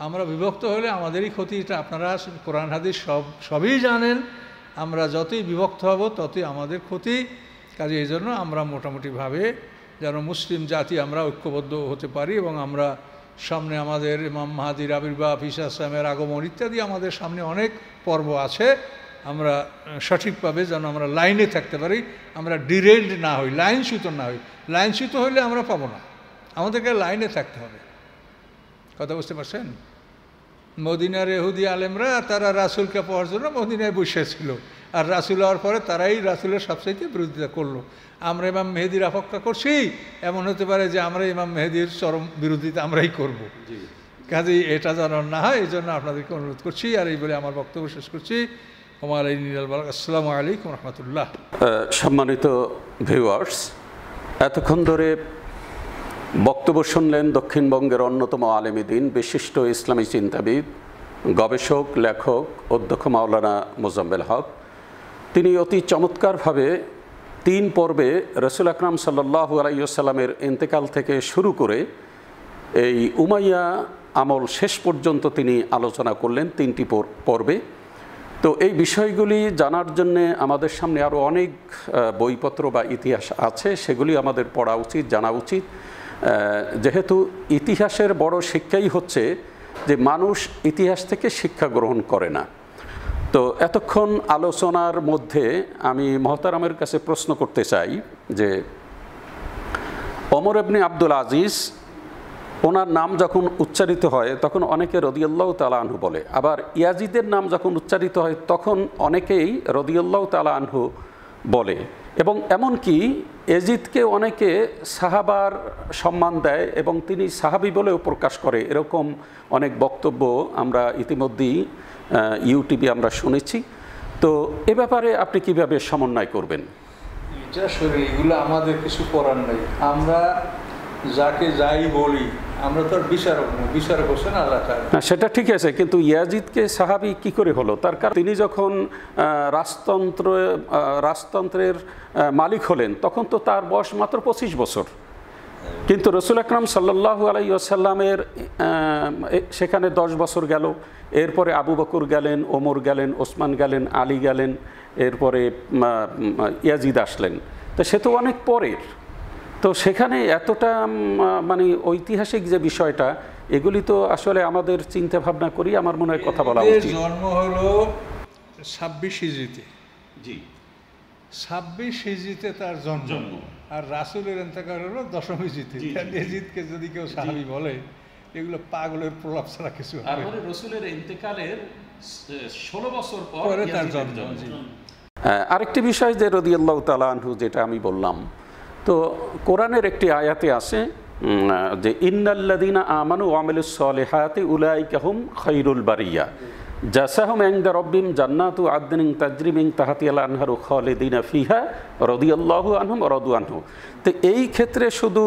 আমরা বিভক্ত হলে আমাদেরই ক্ষতি। এটা আপনারা কোরআন হাদিস সবই জানেন, আমরা যতই বিভক্ত হব ততই আমাদের ক্ষতি। কাজে এই জন্য আমরা মোটামুটিভাবে যেন মুসলিম জাতি আমরা ঐক্যবদ্ধ হতে পারি এবং আমরা সামনে আমাদের ইমাম মাহাদির আবির্ভাব, ঈসা ইসলামের আগমন ইত্যাদি আমাদের সামনে অনেক পর্ব আছে, আমরা সঠিকভাবে যেন আমরা লাইনে থাকতে পারি, আমরা ডিরেইলড না হই, লাইনচ্যুত না হই। লাইনচ্যুত হইলে আমরা পাবো না, আমাদেরকে লাইনে থাকতে হবে। কথা বুঝতে পারছেন? মদিনার ইহুদি আলেমরা তারা রাসূলকে পাওয়ার জন্য মদিনায় বসেছিল, আর রাসূল হওয়ার পরে তারাই রাসূলের সবচাইতে বিরোধিতা করলো। আমরা ইমাম মেহেদির অপেক্ষা করছি, এমন হতে পারে যে আমরা ইমাম মেহেদির চরম বিরোধিতা আমরাই করব। কাজেই এটা যেন না হয়, এই জন্য আপনাদেরকে অনুরোধ করছি। আর এই বলে আমার বক্তব্য শেষ করছি। আসসালামু আলাইকুম রহমতুল্লাহ। সম্মানিত ভিউয়ার্স, এতক্ষণ ধরে বক্তব্য শুনলেন দক্ষিণবঙ্গের অন্যতম আলেম দ্বীন, বিশিষ্ট ইসলামী চিন্তাবিদ, গবেষক, লেখক অধ্যক্ষ মাওলানা মোজাম্মেল হক। তিনি অতি চমৎকারভাবে 3 পর্বে রাসূল আকরাম সাল্লাল্লাহু আলাইহি ওয়াসাল্লামের ইন্তেকাল থেকে শুরু করে এই উমাইয়া আমল শেষ পর্যন্ত তিনি আলোচনা করলেন 3টি পর্বে। তো এই বিষয়গুলি জানার জন্যে আমাদের সামনে আরও অনেক বইপত্র বা ইতিহাস আছে, সেগুলি আমাদের পড়া উচিত, জানা উচিত। যেহেতু ইতিহাসের বড় শিক্ষাই হচ্ছে যে মানুষ ইতিহাস থেকে শিক্ষা গ্রহণ করে না। তো এতক্ষণ আলোচনার মধ্যে আমি মহতারামের কাছে প্রশ্ন করতে চাই যে ওমর ইবনে আব্দুল আজিজ, ওনার নাম যখন উচ্চারিত হয় তখন অনেকে রাদিয়াল্লাহু তাআলা আনহু বলে, আবার ইয়াজিদের নাম যখন উচ্চারিত হয় তখন অনেকেই রাদিয়াল্লাহু তাআলা আনহু বলে, এবং এমনকি এজিদকে অনেকে সাহাবার সম্মান দেয় এবং তিনি সাহাবি বলেও প্রকাশ করে, এরকম অনেক বক্তব্য আমরা ইতিমধ্যেই ইউটিউবে আমরা শুনেছি। তো এ ব্যাপারে আপনি কিভাবে সমন্বয় করবেন? এটা আসলে এগুলো আমাদের কিছু করার নেই, আমরা যাকে যাই বলি, আমরা তো আর বিচারক না, বিচারক হচ্ছেন আল্লাহ তাআলা। না, সেটা ঠিক আছে, কিন্তু ইয়াজিদকে সাহাবি কি করে হলো? তার কারণ তিনি যখন রাজতন্ত্রের মালিক হলেন তখন তো তার বয়স মাত্র 25 বছর, কিন্তু রসুল আকরাম সাল্লাল্লাহু আলাইহি ওয়াসাল্লামের সেখানে 10 বছর গেল, এরপরে আবু বকর গেলেন, ওমর গেলেন, ওসমান গেলেন, আলী গেলেন, এরপরে ইয়াজিদ আসলেন। তো সে তো অনেক পরের, তো সেখানে এতটা মানে ঐতিহাসিক যে বিষয়টা, এগুলি তো আসলে আমাদের চিন্তা ভাবনা করি আমার মনে হয় কথা বলা উচিত। জন্ম হলো 26 হিজরিতে, জি 26 হিজরিতে তার জন্ম, আর রাসূলের ইন্তেকাল হলো 10 হিজরিতে। ইয়াজিদকে যদি কেউ সাহাবী বলে, এগুলো পাগলের প্রলাপ ছাড়া কিছু হবে না। মানে রাসূলের ইন্তেকালের 16 বছর পরে তার জন্ম। আরেকটি বিষয় যে রাদিয়াল্লাহু তাআলা আনহু, যেটা আমি বললাম, তো কোরআনের একটি আয়াতে আছে যে ইন্নাল্লাযীনা আমানু ওয়া আমিলুস সলিহাতি উলাইকা হুম খায়রুল বারিয়া জাযাহুম ইনদা রাব্বিহিম জান্নাতু আদনিন তাজরি মিন তাহতিহাল আনহারু খালিদিনা ফিহা রাদিয়াল্লাহু আনহুম ওয়া রাদু আনহু। তো এই ক্ষেত্রে শুধু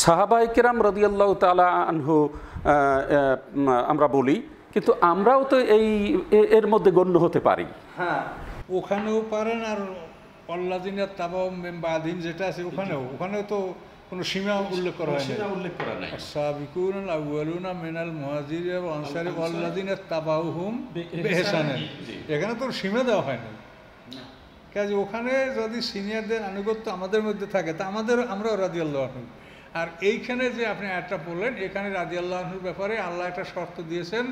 সাহাবায়ে কেরাম রাদিয়াল্লাহু তাআলা আনহু আমরা বলি, কিন্তু আমরাও তো এর মধ্যে গণ্য হতে পারি। হ্যাঁ, ওখানেও পারেন, আর আল্লাযিনা তাবাউ মিন বাদিন যেটা আছে ওখানেও তো কোনো সীমা উল্লেখ করা হয়নি, উল্লেখ করা নাই। আস-সাবিকুনাল আউয়ালুনা মিনাল মুহাজিরিন ওয়াল আনসারি ওয়াল্লাযিনা তাবাউহুম বিইহসান, এখানে তো সীমা দেওয়া হয়নি। কাজে ওখানে যদি সিনিয়রদের আনুগত্য আমাদের মধ্যে থাকে তা আমরাও রাদিয়াল্লাহু আনহু। আর এইখানে যে আপনি একটা বললেন, এখানে রাদিয়াল্লাহু আনহুর ব্যাপারে আল্লাহ একটা শর্ত দিয়েছেন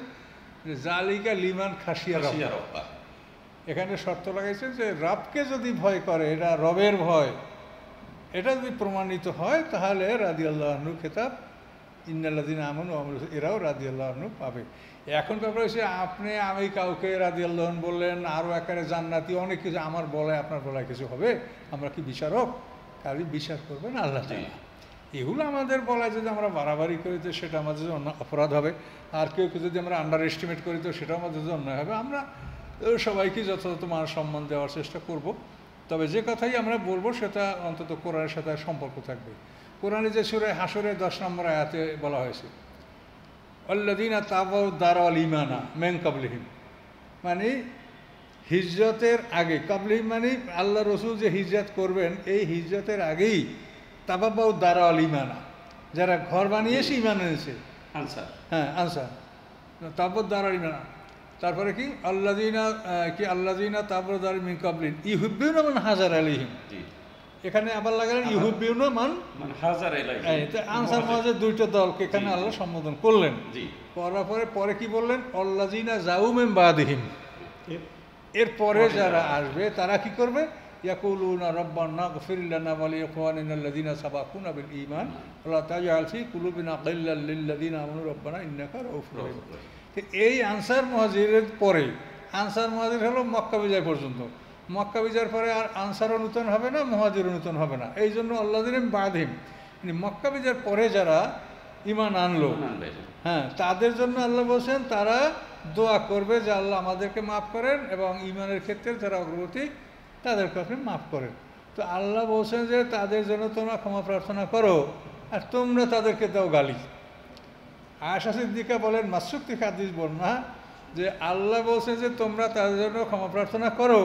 যে জালিকা লিমান খাশিয়া রাব্বা। এখানে শর্ত লাগাইছেন যে রবকে যদি ভয় করে, এটা রবের ভয়, এটা যদি প্রমাণিত হয় তাহলে রাদিয়াল্লাহু আনহু খেতাব ইন্নাল্লাযীনা আমানু ওয়া আমিলুস, এরাও রাদিয়াল্লাহু আনহু পাবে। এখন ব্যাপার হচ্ছে আমি কাউকে রাদিয়াল্লাহু আনহু বললেন, আরও একারে জান্নাতি অনেক কিছু, আমার বলায় আপনার বলায় কিছু হবে? আমরা কি বিচারক? কাজে বিচার করবেন আল্লাহ তাআলা। এগুলো আমাদের বলায় যদি আমরা বাড়াবাড়ি করি তো সেটা আমাদের জন্য অপরাধ হবে, আর কেউ যদি আমরা আন্ডার এস্টিমেট করি তো সেটাও আমাদের জন্য অন্যায় হবে। আমরা সবাইকে যথাযথ মান সম্মান দেওয়ার চেষ্টা করব, তবে যে কথাই আমরা বলবো সেটা অন্তত কোরআনের সাথে সম্পর্ক থাকবে। কোরআনে যে সূরা হাশরের 10 নম্বর আয়াতে বলা হয়েছে আল্লাযীনা তাবাউ দারাল ঈমানা মিন ক্বাবলিহিম, মানে হিজরতের আগে, ক্বাবলিহিম মানে আল্লাহ রসুল যে হিজরত করবেন এই হিজরতের আগেই তাবাউ দারাল ঈমানা, যারা ঘর বানিয়েছে ঈমান এনেছে, আনসার, হ্যাঁ আনসার, তাবাউ দারাল ঈমানা। তারপরে কি আল্লাযীনা তাবাউ দারাল মিন ক্বাবলিহিম ইউহিব্বুনা মান হাজারা আলাইহিম, এখানে আবার লাগালেন ইউহিব্বুনা মান হাজারা আলাইহিম। আনসার মুহাজির দুইটা দলকে এখানে আল্লাহ সম্বোধন করলেন। পরে কি বললেন? আল্লাযীনা যাউ মিন বাদিহিম, এর পরে যারা আসবে তারা কি করবে? ইয়াকুলুনা রাব্বানা গফির লানা ওয়া লিইখওয়ানিনাল্লাযীনা সাবাকুনা বিল ঈমান ওয়া লা তাজআল ফি কুলুবিনা গিল্লাল লিল্লাযীনা আমানু রাব্বানা ইন্নাকা রাউফুর রহিম। এই আনসার মুহাজিরের পরে, আনসার মুহাজির হলো মক্কা বিজয় পর্যন্ত, মক্কা বিজয়ের পরে আর আনসারও নূতন হবে না, মুহাজিরও নূতন হবে না। এই জন্য আল্লাযীনা বাদিহিম, মানে মক্কা বিজয়ের পরে যারা ঈমান আনলো, হ্যাঁ, তাদের জন্য আল্লাহ বলছেন তারা দোয়া করবে যে আল্লাহ আমাদেরকে মাফ করেন, এবং ঈমানের ক্ষেত্রে যারা অগ্রগতি তাদেরকে আপনি মাফ করেন। তো আল্লাহ বলছেন যে তাদের জন্য তোমরা ক্ষমা প্রার্থনা করো, আর তোমরা তাদেরকে দাও গালি। আয়েশা সিদ্দিকা বলেন, মাসুক থেকে হাদিস বর্ণনা, যে আল্লাহ বলছেন যে তোমরা তাদের জন্য ক্ষমা প্রার্থনা করো,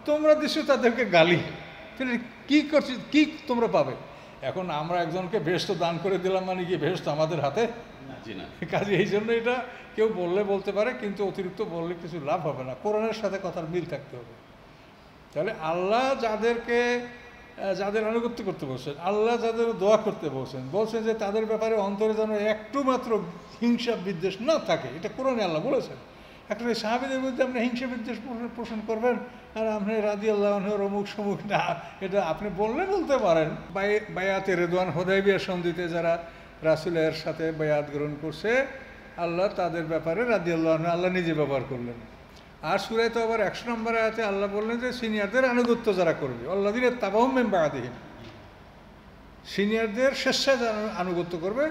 তোমরা দিচ্ছ তাদেরকে গালি, কি করছি, কি তোমরা পাবে? এখন আমরা একজনকে বেহেশত দান করে দিলাম, মানে কি বেহেশত আমাদের হাতে? কাজে এই জন্য এটা কেউ বললে বলতে পারে, কিন্তু অতিরিক্ত বললে কিছু লাভ হবে না, কোরআনের সাথে কথার মিল থাকতে হবে। তাহলে আল্লাহ যাদের আনুগত্য করতে বলছেন, আল্লাহ যাদের দোয়া করতে বলছেন যে তাদের ব্যাপারে অন্তরে যেন একটু মাত্র হিংসা বিদ্বেষ না থাকে, এটা কোরআনে আল্লাহ বলেছেন। একটা সাহাবীদের মধ্যে আপনি হিংসা বিদ্বেষ পোষণ করবেন, আর আপনি রাদিয়াল্লাহু আনহু অমুক সমুক না, এটা আপনি বলতে পারেন। বায়াতে রিদওয়ান, হুদায়বিয়ার সন্ধিতে যারা রাসূলের সাথে বায়াত গ্রহণ করছে, আল্লাহ তাদের ব্যাপারে রাদিয়াল্লাহু আনহু আল্লাহ নিজে ব্যবহার করলেন। আর সূরায় তো আবার 100 নম্বর আয়াতে আল্লাহ বললেন যে সিনিয়রদের আনুগত্য যারা করবে, আল্লাযীনা তাবাউহুম মিন বা'দিহিম, সিনিয়রদের স্বেচ্ছায় যারা আনুগত্য করবে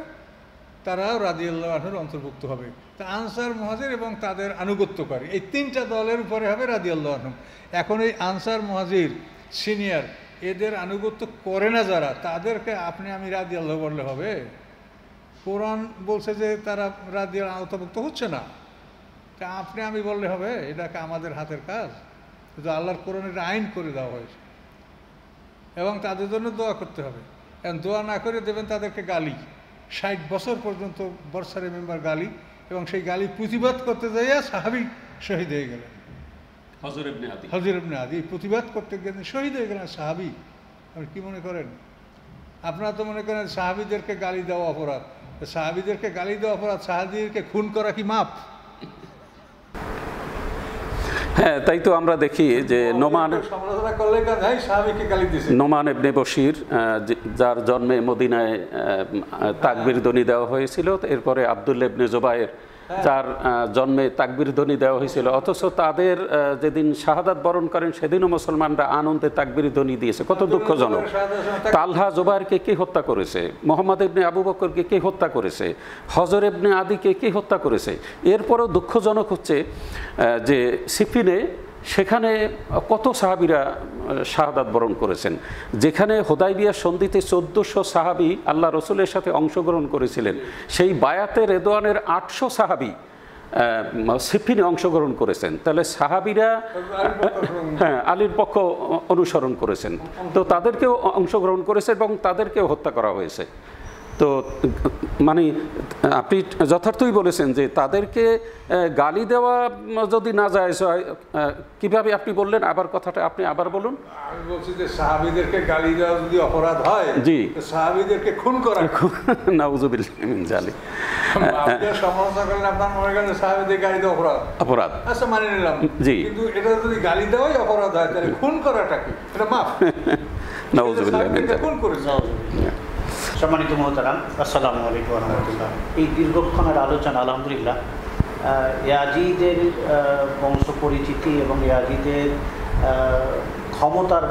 তারাও রাদিয়াল্লাহু আনহুর অন্তর্ভুক্ত হবে। তা আনসার মুহাজির এবং তাদের আনুগত্যকারী এই 3টা দলের উপরে হবে রাদিয়াল্লাহু আনহু। এখন এই আনসার মুহাজির সিনিয়র এদের আনুগত্য করে না যারা, তাদেরকে আপনি আমি রাদিয়াল্লাহু বললে হবে? কোরআন বলছে যে তারা রাদিয়াল্লাহু অন্তর্ভুক্ত হচ্ছে না, তা আপনি আমি বললে হবে? এটাকে আমাদের হাতের কাজ? কিন্তু আল্লাহর কোরআনের আইন করে দেওয়া হয়েছে এবং তাদের জন্য দোয়া করতে হবে। এবং দোয়া না করে দেবেন তাদেরকে গালি, 60 বছর পর্যন্ত বর্ষারে মেম্বার গালি, এবং সেই গালি প্রতিবাদ করতে যাইয়া সাহাবী শহীদ হয়ে গেলেন। হযর ইবনে আদি প্রতিবাদ করতে গিয়ে শহীদ হয়ে গেলেন সাহাবী। আপনি কি মনে করেন? আপনারা তো মনে করেন সাহাবীদেরকে গালি দেওয়া অপরাধ। সাহাবীদেরকে গালি দেওয়া অপরাধ, সাহাবীদেরকে খুন করা কি মাপ? হ্যাঁ, তাই তো আমরা দেখি যে নোমান ইবনে বশির, যার জন্মে মদিনায় তাকবীর ধ্বনি দেওয়া হয়েছিল, এরপরে আব্দুল্লাহ ইবনে জুবায়ের, যার জন্মে তাকবীর ধ্বনি দেওয়া হয়েছিল, অথচ তাদের যেদিন শাহাদাত বরণ করেন সেদিনও মুসলমানরা আনন্দে তাকবীর ধ্বনি দিয়েছে। কত দুঃখজনক! তালহা জুবায়েরকে কে হত্যা করেছে? মুহাম্মদ ইবনে আবু বকরকে কে হত্যা করেছে? হযর ইবনে আদিকে কে হত্যা করেছে? এরপরও দুঃখজনক হচ্ছে যে সিফিনে সেখানে কত সাহাবীরা শাহাদাত বরণ করেছেন, যেখানে হুদায়বিয়া সন্ধিতে 1400 সাহাবী আল্লাহ রসুলের সাথে অংশগ্রহণ করেছিলেন, সেই বায়াতে রেদওয়ানের 800 সাহাবী সিফিনে অংশগ্রহণ করেছেন। তাহলে সাহাবীরা হ্যাঁ আলীর পক্ষ অনুসরণ করেছেন, তো তাদেরকেও অংশগ্রহণ করেছে এবং তাদেরকেও হত্যা করা হয়েছে। তো মানে আপনি যথার্থই বলেছেন যে তাদেরকে গালি দেওয়া যদি না যায়, কিভাবে আপনি বললেন আবার কথাটা আপনি আবার বলুন। আমি বলছি যে সাহাবীদেরকে গালি দেওয়া যদি অপরাধ হয়, জি, সাহাবীদেরকে খুন করা নাউযুবিল্লাহ মিন জালিক। আপনি সমালোচনা করলেন, আপনার মনে করেন সাহাবীদের গালি দেওয়া অপরাধ, আচ্ছা মানি নিলাম, জি, কিন্তু এটা যদি গালি দেওয়াই অপরাধ হয় তাহলে খুন করাটা কি? এটা মাফ? নাউযুবিল্লাহ মিন জালিক। খুন করেছে। সম্মানিত মুহতারাম, আসসালামু আলাইকুম ওয়া রাহমাতুল্লাহ। এই দীর্ঘক্ষণের আলোচনা আলহামদুলিল্লাহ ইয়াজিদের বংশ পরিচিতি এবং ইয়াজিদের ক্ষমতার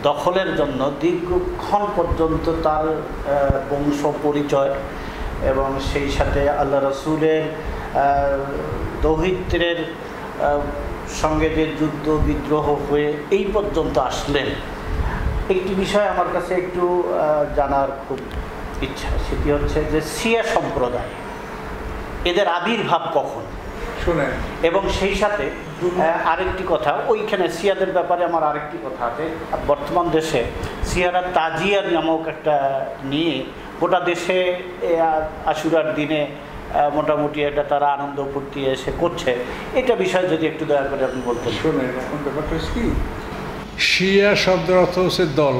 দখলের জন্য দীর্ঘক্ষণ পর্যন্ত তার বংশ পরিচয় এবং সেই সাথে আল্লাহ রসুলের দৌহিত্রের সঙ্গে যে যুদ্ধ বিদ্রোহ হয়ে এই পর্যন্ত আসলেন, একটি বিষয় আমার কাছে একটু জানার খুব ইচ্ছা। সেটি হচ্ছে যে শিয়া সম্প্রদায় এদের আবির্ভাব কখন শুনেন, এবং সেই সাথে আরেকটি কথা, ওইখানে শিয়াদের ব্যাপারে আমার আরেকটি কথা আছে। বর্তমান দেশে শিয়ারা তাজিয়া নামক একটা নিয়ে গোটা দেশে আশুরার দিনে মোটামুটি এটা তারা আনন্দ ফুর্তি এসে করছে, এটা বিষয় যদি একটু দয়া করে আপনি বলতেন। শুনেন, এখন ব্যাপারটা কি, শিয়া শব্দের অর্থ হচ্ছে দল।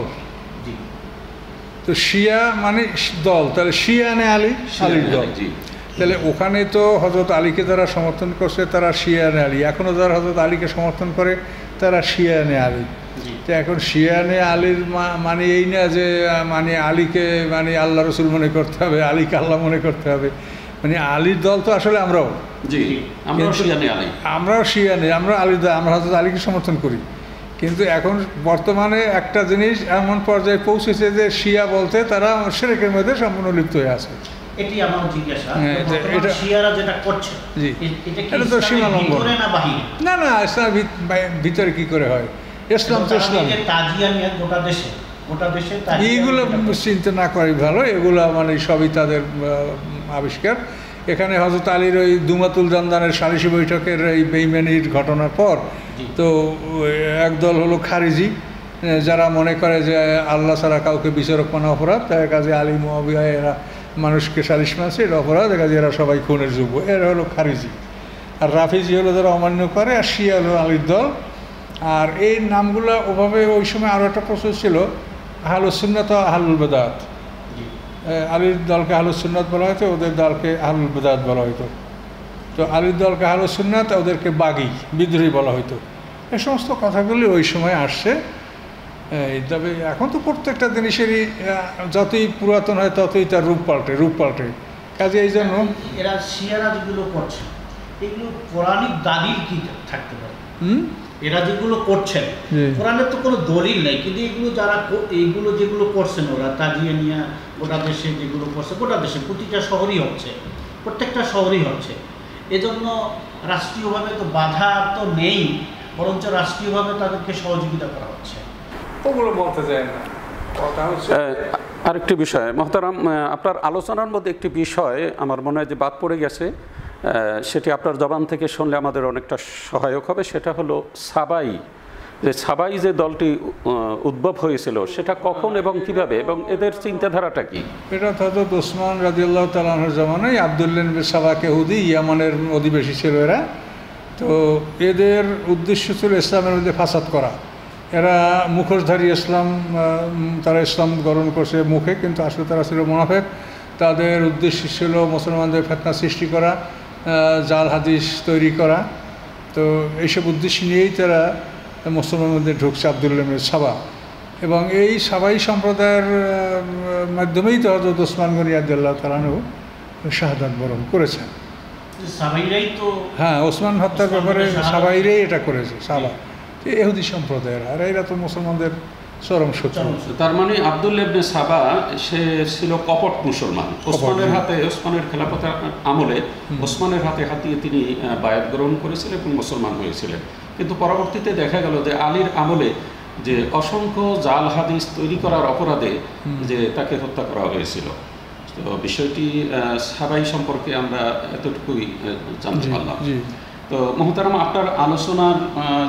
তো শিয়া মানে দল, তাহলে শিয়ানে আলী, আলীর দল। তাহলে ওখানে তো হযরত আলীকে যারা সমর্থন করছে তারা শিয়ানে আলী, এখনও যারা হযরত আলীকে সমর্থন করে তারা শিয়ানে আলী। তো এখন শিয়ানে আলীর মানে এই না যে মানে আলীকে মানে আল্লাহ রসুল মনে করতে হবে, আলীকে আল্লাহ মনে করতে হবে। মানে আলীর দল তো আসলে আমরাও, আমরাও শিয়ানে, আমরা আলীর দল, আমরা হযরত আলীকে সমর্থন করি। কিন্তু এখন বর্তমানে একটা জিনিস এমন পর্যায়ে পৌঁছেছে যে শিয়া বলতে তারা শিরকের মধ্যে সম্পূর্ণ লিপ্ত হয়ে আছে। এটি আমার জিজ্ঞাসা, এটা শিয়ারা যেটা করছে, জি, এটা তো সীমা লঙ্ঘন না। না, ইসলাম ভিতরে কি করে হয়? ইসলাম তো ইসলাম, এইগুলো চিন্তা না করাই ভালো। এগুলো মানে সবই তাদের আবিষ্কার। এখানে হযরত আলীর ওই দুমাতুল জামদানের সালিশি বৈঠকের এই বেইমানির ঘটনার পর তো একদল হলো খারিজি, যারা মনে করে যে আল্লাহ ছাড়া কাউকে বিচারক মানা অপরাধ, তার কাজে আলী মুআবিয়া এরা মানুষকে সালিশ মানছে, এটা অপরাধ, কাজে এরা সবাই খুনের যোগ্য, এরা হলো খারিজি। আর রাফিজি হলো যারা অমান্য করে, আর শিয়া হলো আলীর দল। আর এই নামগুলো ওভাবে ওই সময় আরও একটা প্রসেস ছিল, আহলুস সুন্নাত ও আহলুল বিদআত। আলীর দলকে আহলুস সুন্নাত বলা হতো, ওদের দলকে আহলুল বিদআত বলা হতো। তো আলীর দলকে আহলুস সুন্নাত, ওদেরকে বাগী, বিদ্রোহী বলা হতো। এই সমস্ত কথাগুলি ওই সময় আসছে। তবে এখন তো প্রত্যেকটা জিনিসেরই যতই পুরাতন হয় ততই তার রূপ পাল্টে। কাজে এই জন্য এরা শিয়ারা যেগুলো করছে এগুলো পৌরাণিক দালিল কি থাকতে পারে? এরা যেগুলো করছেন কোরআনের তো কোনো দলিল নেই, কিন্তু এগুলো যারা এইগুলো যেগুলো করছেন ওরা তাজিয়া নিয়ে গোটা দেশে যেগুলো করছে, গোটা দেশে প্রতিটা শহরই হচ্ছে, প্রত্যেকটা শহরই হচ্ছে। এজন্য রাষ্ট্রীয়ভাবে তো বাধা তো নেই, বরঞ্চ রাষ্ট্রীয়ভাবে তাদেরকে সহযোগিতা করা হচ্ছে। ওগুলো বলতে যায় না, কথা হচ্ছে আরেকটি বিষয় মহতারাম, আপনার আলোচনার মধ্যে একটি বিষয় আমার মনে হয় যে বাদ পড়ে গেছে, সেটি আপনার জবান থেকে শুনলে আমাদের অনেকটা সহায়ক হবে। সেটা হলো সাবাই, যে সাবাই যে দলটি উদ্ভব হয়েছিল সেটা কখন এবং কিভাবে, এবং এদের চিন্তাধারাটা কি? এটা হজরত ওসমান রাদিয়াল্লাহু তাআলা আনহুর জামানায় আব্দুল্লাহ ইবনে সাবা ইহুদি ইয়ামানের অধিবাসী ছিল এরা। তো এদের উদ্দেশ্য ছিল ইসলামের মধ্যে ফাসাদ করা। এরা মুখোশধারী ইসলাম, তারা ইসলাম গ্রহণ করছে মুখে, কিন্তু আসলে তারা ছিল মুনাফিক। তাদের উদ্দেশ্য ছিল মুসলমানদের ফিতনা সৃষ্টি করা, জাল হাদিস তৈরি করা। তো এইসব উদ্দেশ্য নিয়েই তারা মুসলমানদের মধ্যে ঢুকছে আব্দুল্লাহ ইবনে সাবা, এবং এই সাবাই সম্প্রদায়ের মাধ্যমেই তো হযরত ওসমান গনি রাদিয়াল্লাহু তাআলা আনহু শাহাদাত বরণ করেছেন। সাবাইরাই তো, হ্যাঁ, ওসমান হত্যার ব্যাপারে সাবাইরাই এটা করেছে, সাবা ইহুদি সম্প্রদায়ের, আর এরা তো মুসলমানদের চরম শত্রু। তার মানে আব্দুল্লাহ ইবনে সাবা সে ছিল কপট মুসলমান। ওসমানের হাতে, ওসমানের খেলাফতের আমলে ওসমানের হাতে হাতিয়ে তিনি বায়াত গ্রহণ করেছিলেন এবং মুসলমান হয়েছিলেন। কিন্তু পরবর্তীতে দেখা গেল যে আলীর আমলে যে অসংখ্য জাল হাদিস তৈরি করার অপরাধে যে তাকে হত্যা করা হয়েছিল। তো বিষয়টি সাবাই সম্পর্কে আমরা এতটুকুই জানতে পারলাম। তো মহতারাম, আপনার আলোচনার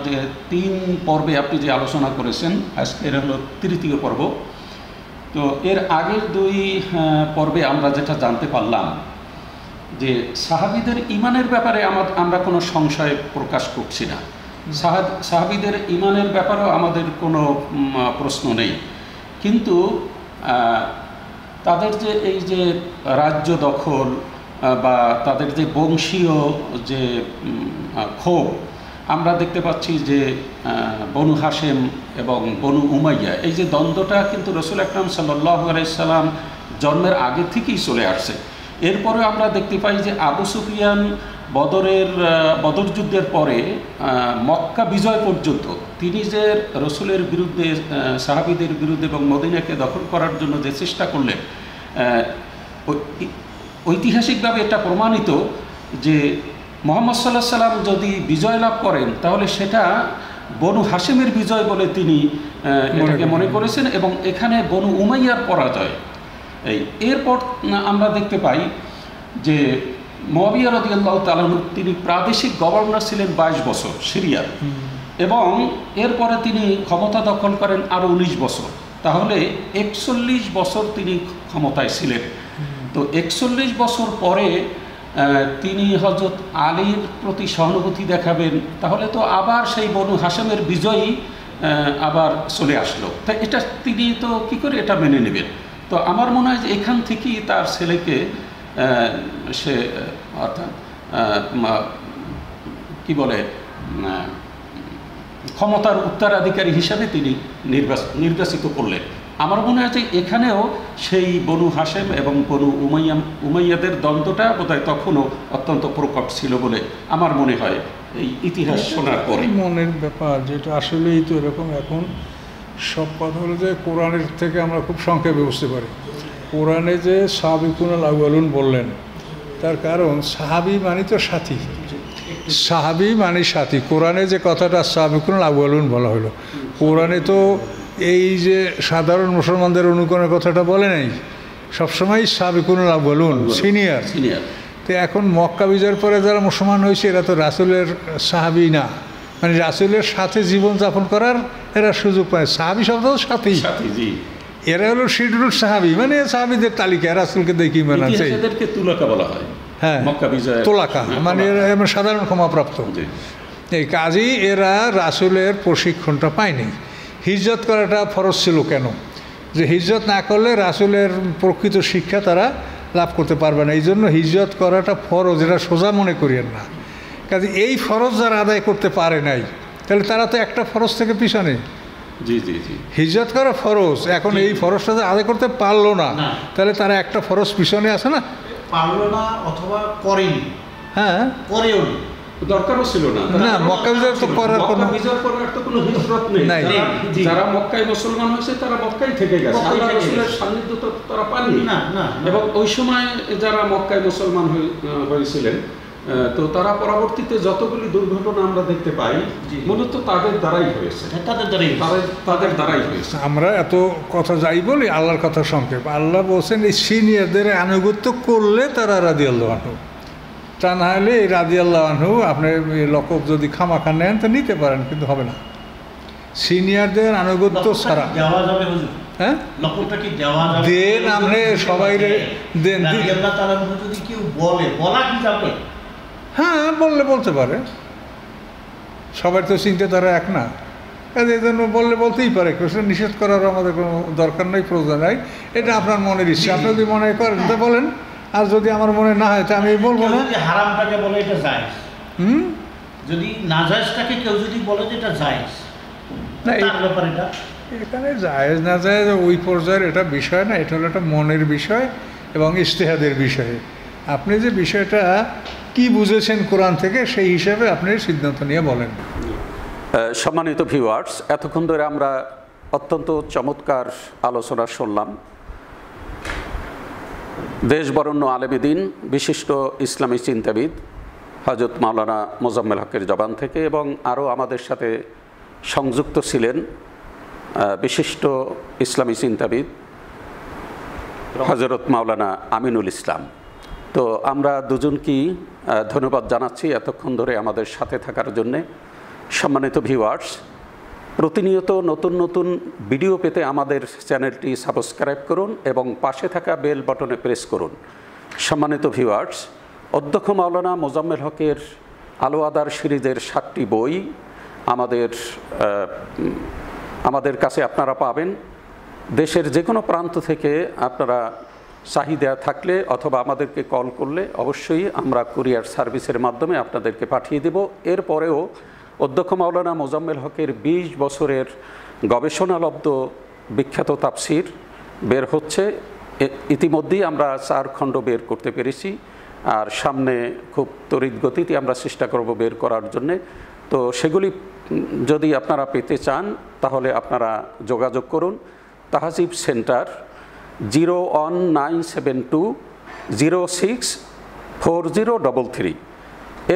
যে 3 পর্বে আপনি যে আলোচনা করেছেন, আজকের হলো তৃতীয় পর্ব। তো এর আগের 2 পর্বে আমরা যেটা জানতে পারলাম যে সাহাবীদের ঈমানের ব্যাপারে আমরা কোনো সংশয় প্রকাশ করছি না, সাহাবীদের ঈমানের ব্যাপারেও আমাদের কোনো প্রশ্ন নেই। কিন্তু তাদের যে এই যে রাজ্য দখল বা তাদের যে বংশীয় যে ক্ষোভ, আমরা দেখতে পাচ্ছি যে বনু হাশেম এবং বনু উমাইয়া, এই যে দ্বন্দ্বটা কিন্তু রাসূল আকরাম সাল্লাল্লাহু আলাইহি সাল্লাম জন্মের আগে থেকেই চলে আসছে। এরপরে আমরা দেখতে পাই যে আবু সুফিয়ান বদর যুদ্ধের পরে মক্কা বিজয় পর্যন্ত তিনি যে রসুলের বিরুদ্ধে, সাহাবীদের বিরুদ্ধে এবং মদিনাকে দখল করার জন্য যে চেষ্টা করলেন, ঐতিহাসিকভাবে এটা প্রমাণিত যে মুহাম্মদ সাল্লাল্লাহু আলাইহি সাল্লাম যদি বিজয় লাভ করেন তাহলে সেটা বনু হাশেমের বিজয় বলে তিনি এটাকে মনে করেছেন, এবং এখানে বনু উমাইয়ার পরাজয়। এরপর আমরা দেখতে পাই যে মুআবিয়া রাদিয়াল্লাহু তাআলা তিনি প্রাদেশিক গভর্নর ছিলেন 22 বছর সিরিয়ার, এবং এরপরে তিনি ক্ষমতা দখল করেন আরও 19 বছর, তাহলে 41 বছর তিনি ক্ষমতায় ছিলেন। তো 41 বছর পরে তিনি হযরত আলীর প্রতি সহানুভূতি দেখাবেন, তাহলে তো আবার সেই বনু হাশেমের বিজয়ী আবার চলে আসলো। তাই এটা তিনি তো কী করে এটা মেনে নেবেন? তো আমার মনে হয় যে এখান থেকেই তার ছেলেকে সে অর্থাৎ কি বলে ক্ষমতার উত্তরাধিকারী হিসাবে তিনি নির্বাচিত করলেন। আমার মনে হয় যে এখানেও সেই বনু হাশেম এবং বনু উমাইয়াদের দ্বন্দ্বটা বোধহয় তখনও অত্যন্ত প্রকট ছিল বলে আমার মনে হয় এই ইতিহাস শোনার পরে। মনের ব্যাপার যেটা আসলেই তো এরকম। এখন সব কথা হলো যে কোরআনের থেকে আমরা খুব সংক্ষেপে বুঝতে পারি। কোরআনে যে সাহাবিকুনাল আউয়ালুন বললেন, তার কারণ সাহাবি মানে তো সাথী, সাহাবি মানে সাথী। কোরআনে যে কথাটা সাহাবিকুনাল আউয়ালুন বলা হলো, কোরআনে তো এই যে সাধারণ মুসলমানদের অনুকরণের কথাটা বলে নাই, সবসময় সাহাবিকুনাল আউয়ালুন, সিনিয়র। তো এখন মক্কা বিজয়ের পরে যারা মুসলমান হয়েছে এরা তো রাসূলের সাহাবি না, মানে রাসূলের সাথে জীবনযাপন করার এরা সুযোগ পায়। সাহাবি শব্দ সাথী, এরা হলো শিডিউল সাহাবি, মানে সাহাবিদের তালিকা, রাসূলকে দেখি মানে এদেরকে তুলাকা বলা হয়। হ্যাঁ, মক্কা বিজয় তোলাকা মানে এরা সাধারণ ক্ষমাপ্রাপ্ত। এই কাজেই এরা রাসূলের প্রশিক্ষণটা পায়নি। হিজরত করাটা ফরজ ছিল কেন? যে হিজরত না করলে রাসূলের প্রকৃত শিক্ষা তারা লাভ করতে পারবে না, এই জন্য হিজরত করাটা ফরজ, এটা সোজা মনে করিয়েন না। কাজে এই ফরজ যারা আদায় করতে পারে নাই, তাহলে তারা তো একটা ফরজ থেকে পিছনে। জি জি জি, হিজরত করা ফরজ, এখন এই ফরজটা আদায় করতে পারলো না, তাহলে তারা একটা ফরজ পিছনে আছে না, পারলো না অথবা করেনি। হ্যাঁ, পরেও দরকারও ছিল না। মক্কা বিজয় তো করার কোনো বিজয় করার তো কোনো হিজরত নেই। যারা মক্কায় মুসলমান হয়েছে তারা মক্কায় থেকে গেছে, আল্লাহ রাসূলের সান্নিধ্য তো তারা পাননি না। এবং ওই সময় যারা মক্কায় মুসলমান হয়েছিলেন তো তারা পরবর্তীতে যতগুলি দুর্ঘটনা আমরা দেখতে পাই মূলত তাদের দ্বারাই হয়েছে, তাদের দ্বারাই হয়েছে। আমরা এত কথা যাই বলি, আল্লাহর কথা সংক্ষেপ। আল্লাহ বলছেন এই সিনিয়রদের আনুগত্য করলে তারা রাদিয়াল্লাহু আনহু, তা না হলে এই রাদিয়াল্লাহু আনহু আপনি লকব যদি খামাখা নেন তো নিতে পারেন, কিন্তু হবে না। সিনিয়রদের আনুগত্য ছাড়া হ্যাঁ দেন, আপনি সবাই দেন। যদি কেউ বলে, বলা কি যাবে? হ্যাঁ, বলতে পারে, সবাই তো চিন্তাধারা এক না, এই জন্য বলতেই পারে, নিষেধ করার আমাদের কোনো দরকার নেই, প্রয়োজন নাই। এটা আপনার মনের ইচ্ছা, আপনি যদি মনে করেন তো বলেন, আর যদি আমার মনে না হয় তা আমি বলবো না। হারামটাকে বলে এটা জায়েজ, যদি নাজায়েজটাকে কেউ যদি বলে যে এটা জায়েজ, না এই ব্যাপারে এটা এখানে জায়েজ না জায়েজ ওই পর্যায়ের এটা বিষয় না, এটা হলো একটা মনের বিষয় এবং ইজতিহাদের বিষয়। আপনি যে বিষয়টা কি বুঝেছেন কোরআন থেকে, সেই হিসাবে আপনি সিদ্ধান্ত নিয়ে বলেন। সম্মানিত ভিউয়ার্স, এতক্ষণ ধরে আমরা অত্যন্ত চমৎকার আলোচনা শুনলাম দেশ বরেণ্য আলেম দ্বীন, বিশিষ্ট ইসলামী চিন্তাবিদ হযরত মাওলানা মোজাম্মেল হকের জবান থেকে, এবং আরও আমাদের সাথে সংযুক্ত ছিলেন বিশিষ্ট ইসলামী চিন্তাবিদ হযরত মাওলানা আমিনুল ইসলাম। তো আমরা দুজনকেই ধন্যবাদ জানাচ্ছি এতক্ষণ ধরে আমাদের সাথে থাকার জন্যে। সম্মানিত ভিউয়ার্স, প্রতিনিয়ত নতুন নতুন ভিডিও পেতে আমাদের চ্যানেলটি সাবস্ক্রাইব করুন এবং পাশে থাকা বেল বাটনে প্রেস করুন। সম্মানিত ভিউয়ার্স, অধ্যক্ষ মাওলানা মোজাম্মেল হকের আলো আদার সিরিজের 7টি বই আমাদের কাছে আপনারা পাবেন। দেশের যে কোনো প্রান্ত থেকে আপনারা চাহিদা থাকলে অথবা আমাদেরকে কল করলে অবশ্যই আমরা কুরিয়ার সার্ভিসের মাধ্যমে আপনাদেরকে পাঠিয়ে দেব। এরপরেও অধ্যক্ষ মাওলানা মোজাম্মেল হকের 20 বছরের গবেষণালব্ধ বিখ্যাত তাফসির বের হচ্ছে। ইতিমধ্যেই আমরা 4 খণ্ড বের করতে পেরেছি, আর সামনে খুব তড়িৎ গতিতে আমরা চেষ্টা করব বের করার জন্যে। তো সেগুলি যদি আপনারা পেতে চান তাহলে আপনারা যোগাযোগ করুন। তাহজিব সেন্টার 01972064033।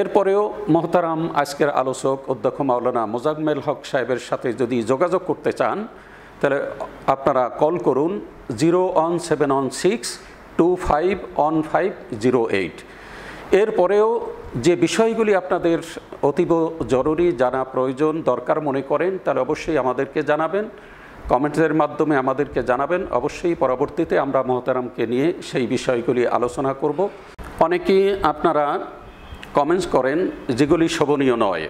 এরপরেও মহতারাম আজকের আলোচক অধ্যক্ষ মাওলানা মোজাম্মেল হক সাহেবের সাথে যদি যোগাযোগ করতে চান তাহলে আপনারা কল করুন 01716251508। এরপরেও যে বিষয়গুলি আপনাদের অতীব জরুরি জানা প্রয়োজন দরকার মনে করেন তাহলে অবশ্যই আমাদেরকে জানাবেন, কমেন্টের মাধ্যমে আমাদেরকে জানাবেন। অবশ্যই পরবর্তীতে আমরা মহতারামকে নিয়ে সেই বিষয়গুলি আলোচনা করব। অনেকেই আপনারা কমেন্টস করেন যেগুলি শোভনীয় নয়,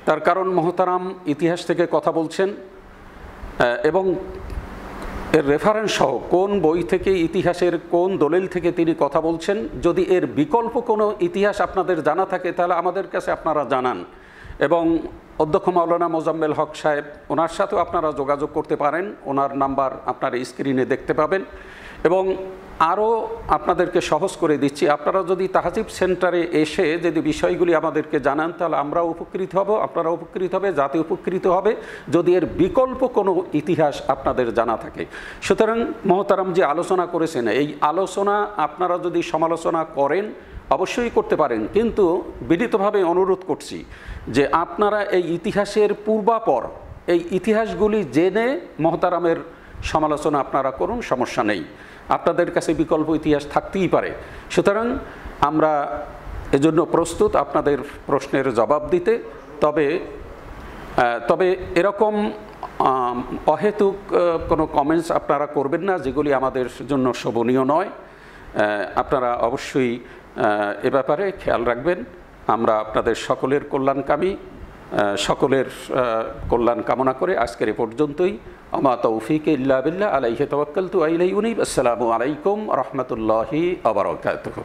তার কারণ মহতারাম ইতিহাস থেকে কথা বলছেন এবং এর রেফারেন্স সহ কোন বই থেকে, ইতিহাসের কোন দলিল থেকে তিনি কথা বলছেন। যদি এর বিকল্প কোনো ইতিহাস আপনাদের জানা থাকে তাহলে আমাদের কাছে আপনারা জানান, এবং অধ্যক্ষ মাওলানা মোজাম্মেল হক সাহেব ওনার সাথেও আপনারা যোগাযোগ করতে পারেন। ওনার নাম্বার আপনারা স্ক্রিনে দেখতে পাবেন। এবং আরও আপনাদেরকে সহজ করে দিচ্ছি, আপনারা যদি তাহজিব সেন্টারে এসে যদি বিষয়গুলি আমাদেরকে জানান তাহলে আমরাও উপকৃত হব, আপনারা উপকৃত হবে, জাতি উপকৃত হবে যদি এর বিকল্প কোনো ইতিহাস আপনাদের জানা থাকে। সুতরাং মহতারাম যে আলোচনা করেছেন, এই আলোচনা আপনারা যদি সমালোচনা করেন অবশ্যই করতে পারেন, কিন্তু বিনীতভাবে অনুরোধ করছি যে আপনারা এই ইতিহাসের পূর্বাপর এই ইতিহাসগুলি জেনে মহতারামের সমালোচনা আপনারা করুন, সমস্যা নেই। আপনাদের কাছে বিকল্প ইতিহাস থাকতেই পারে। সুতরাং আমরা এজন্য প্রস্তুত আপনাদের প্রশ্নের জবাব দিতে। তবে এরকম অহেতুক কোনো কমেন্টস আপনারা করবেন না যেগুলি আমাদের জন্য শোভনীয় নয়। আপনারা অবশ্যই এ ব্যাপারে খেয়াল রাখবেন। আমরা আপনাদের সকলের কল্যাণকামী, সকলের কল্যাণ কামনা করে আজকের এ পর্যন্তই। আমা তৌফিক ইল্লা বিল্লাহ আলাইহি তাওয়াক্কালতু ওয়া ইলাইহি উনীব। আসসালামু আলাইকুম ওয়া রাহমাতুল্লাহি ওয়া বারাকাতুহু।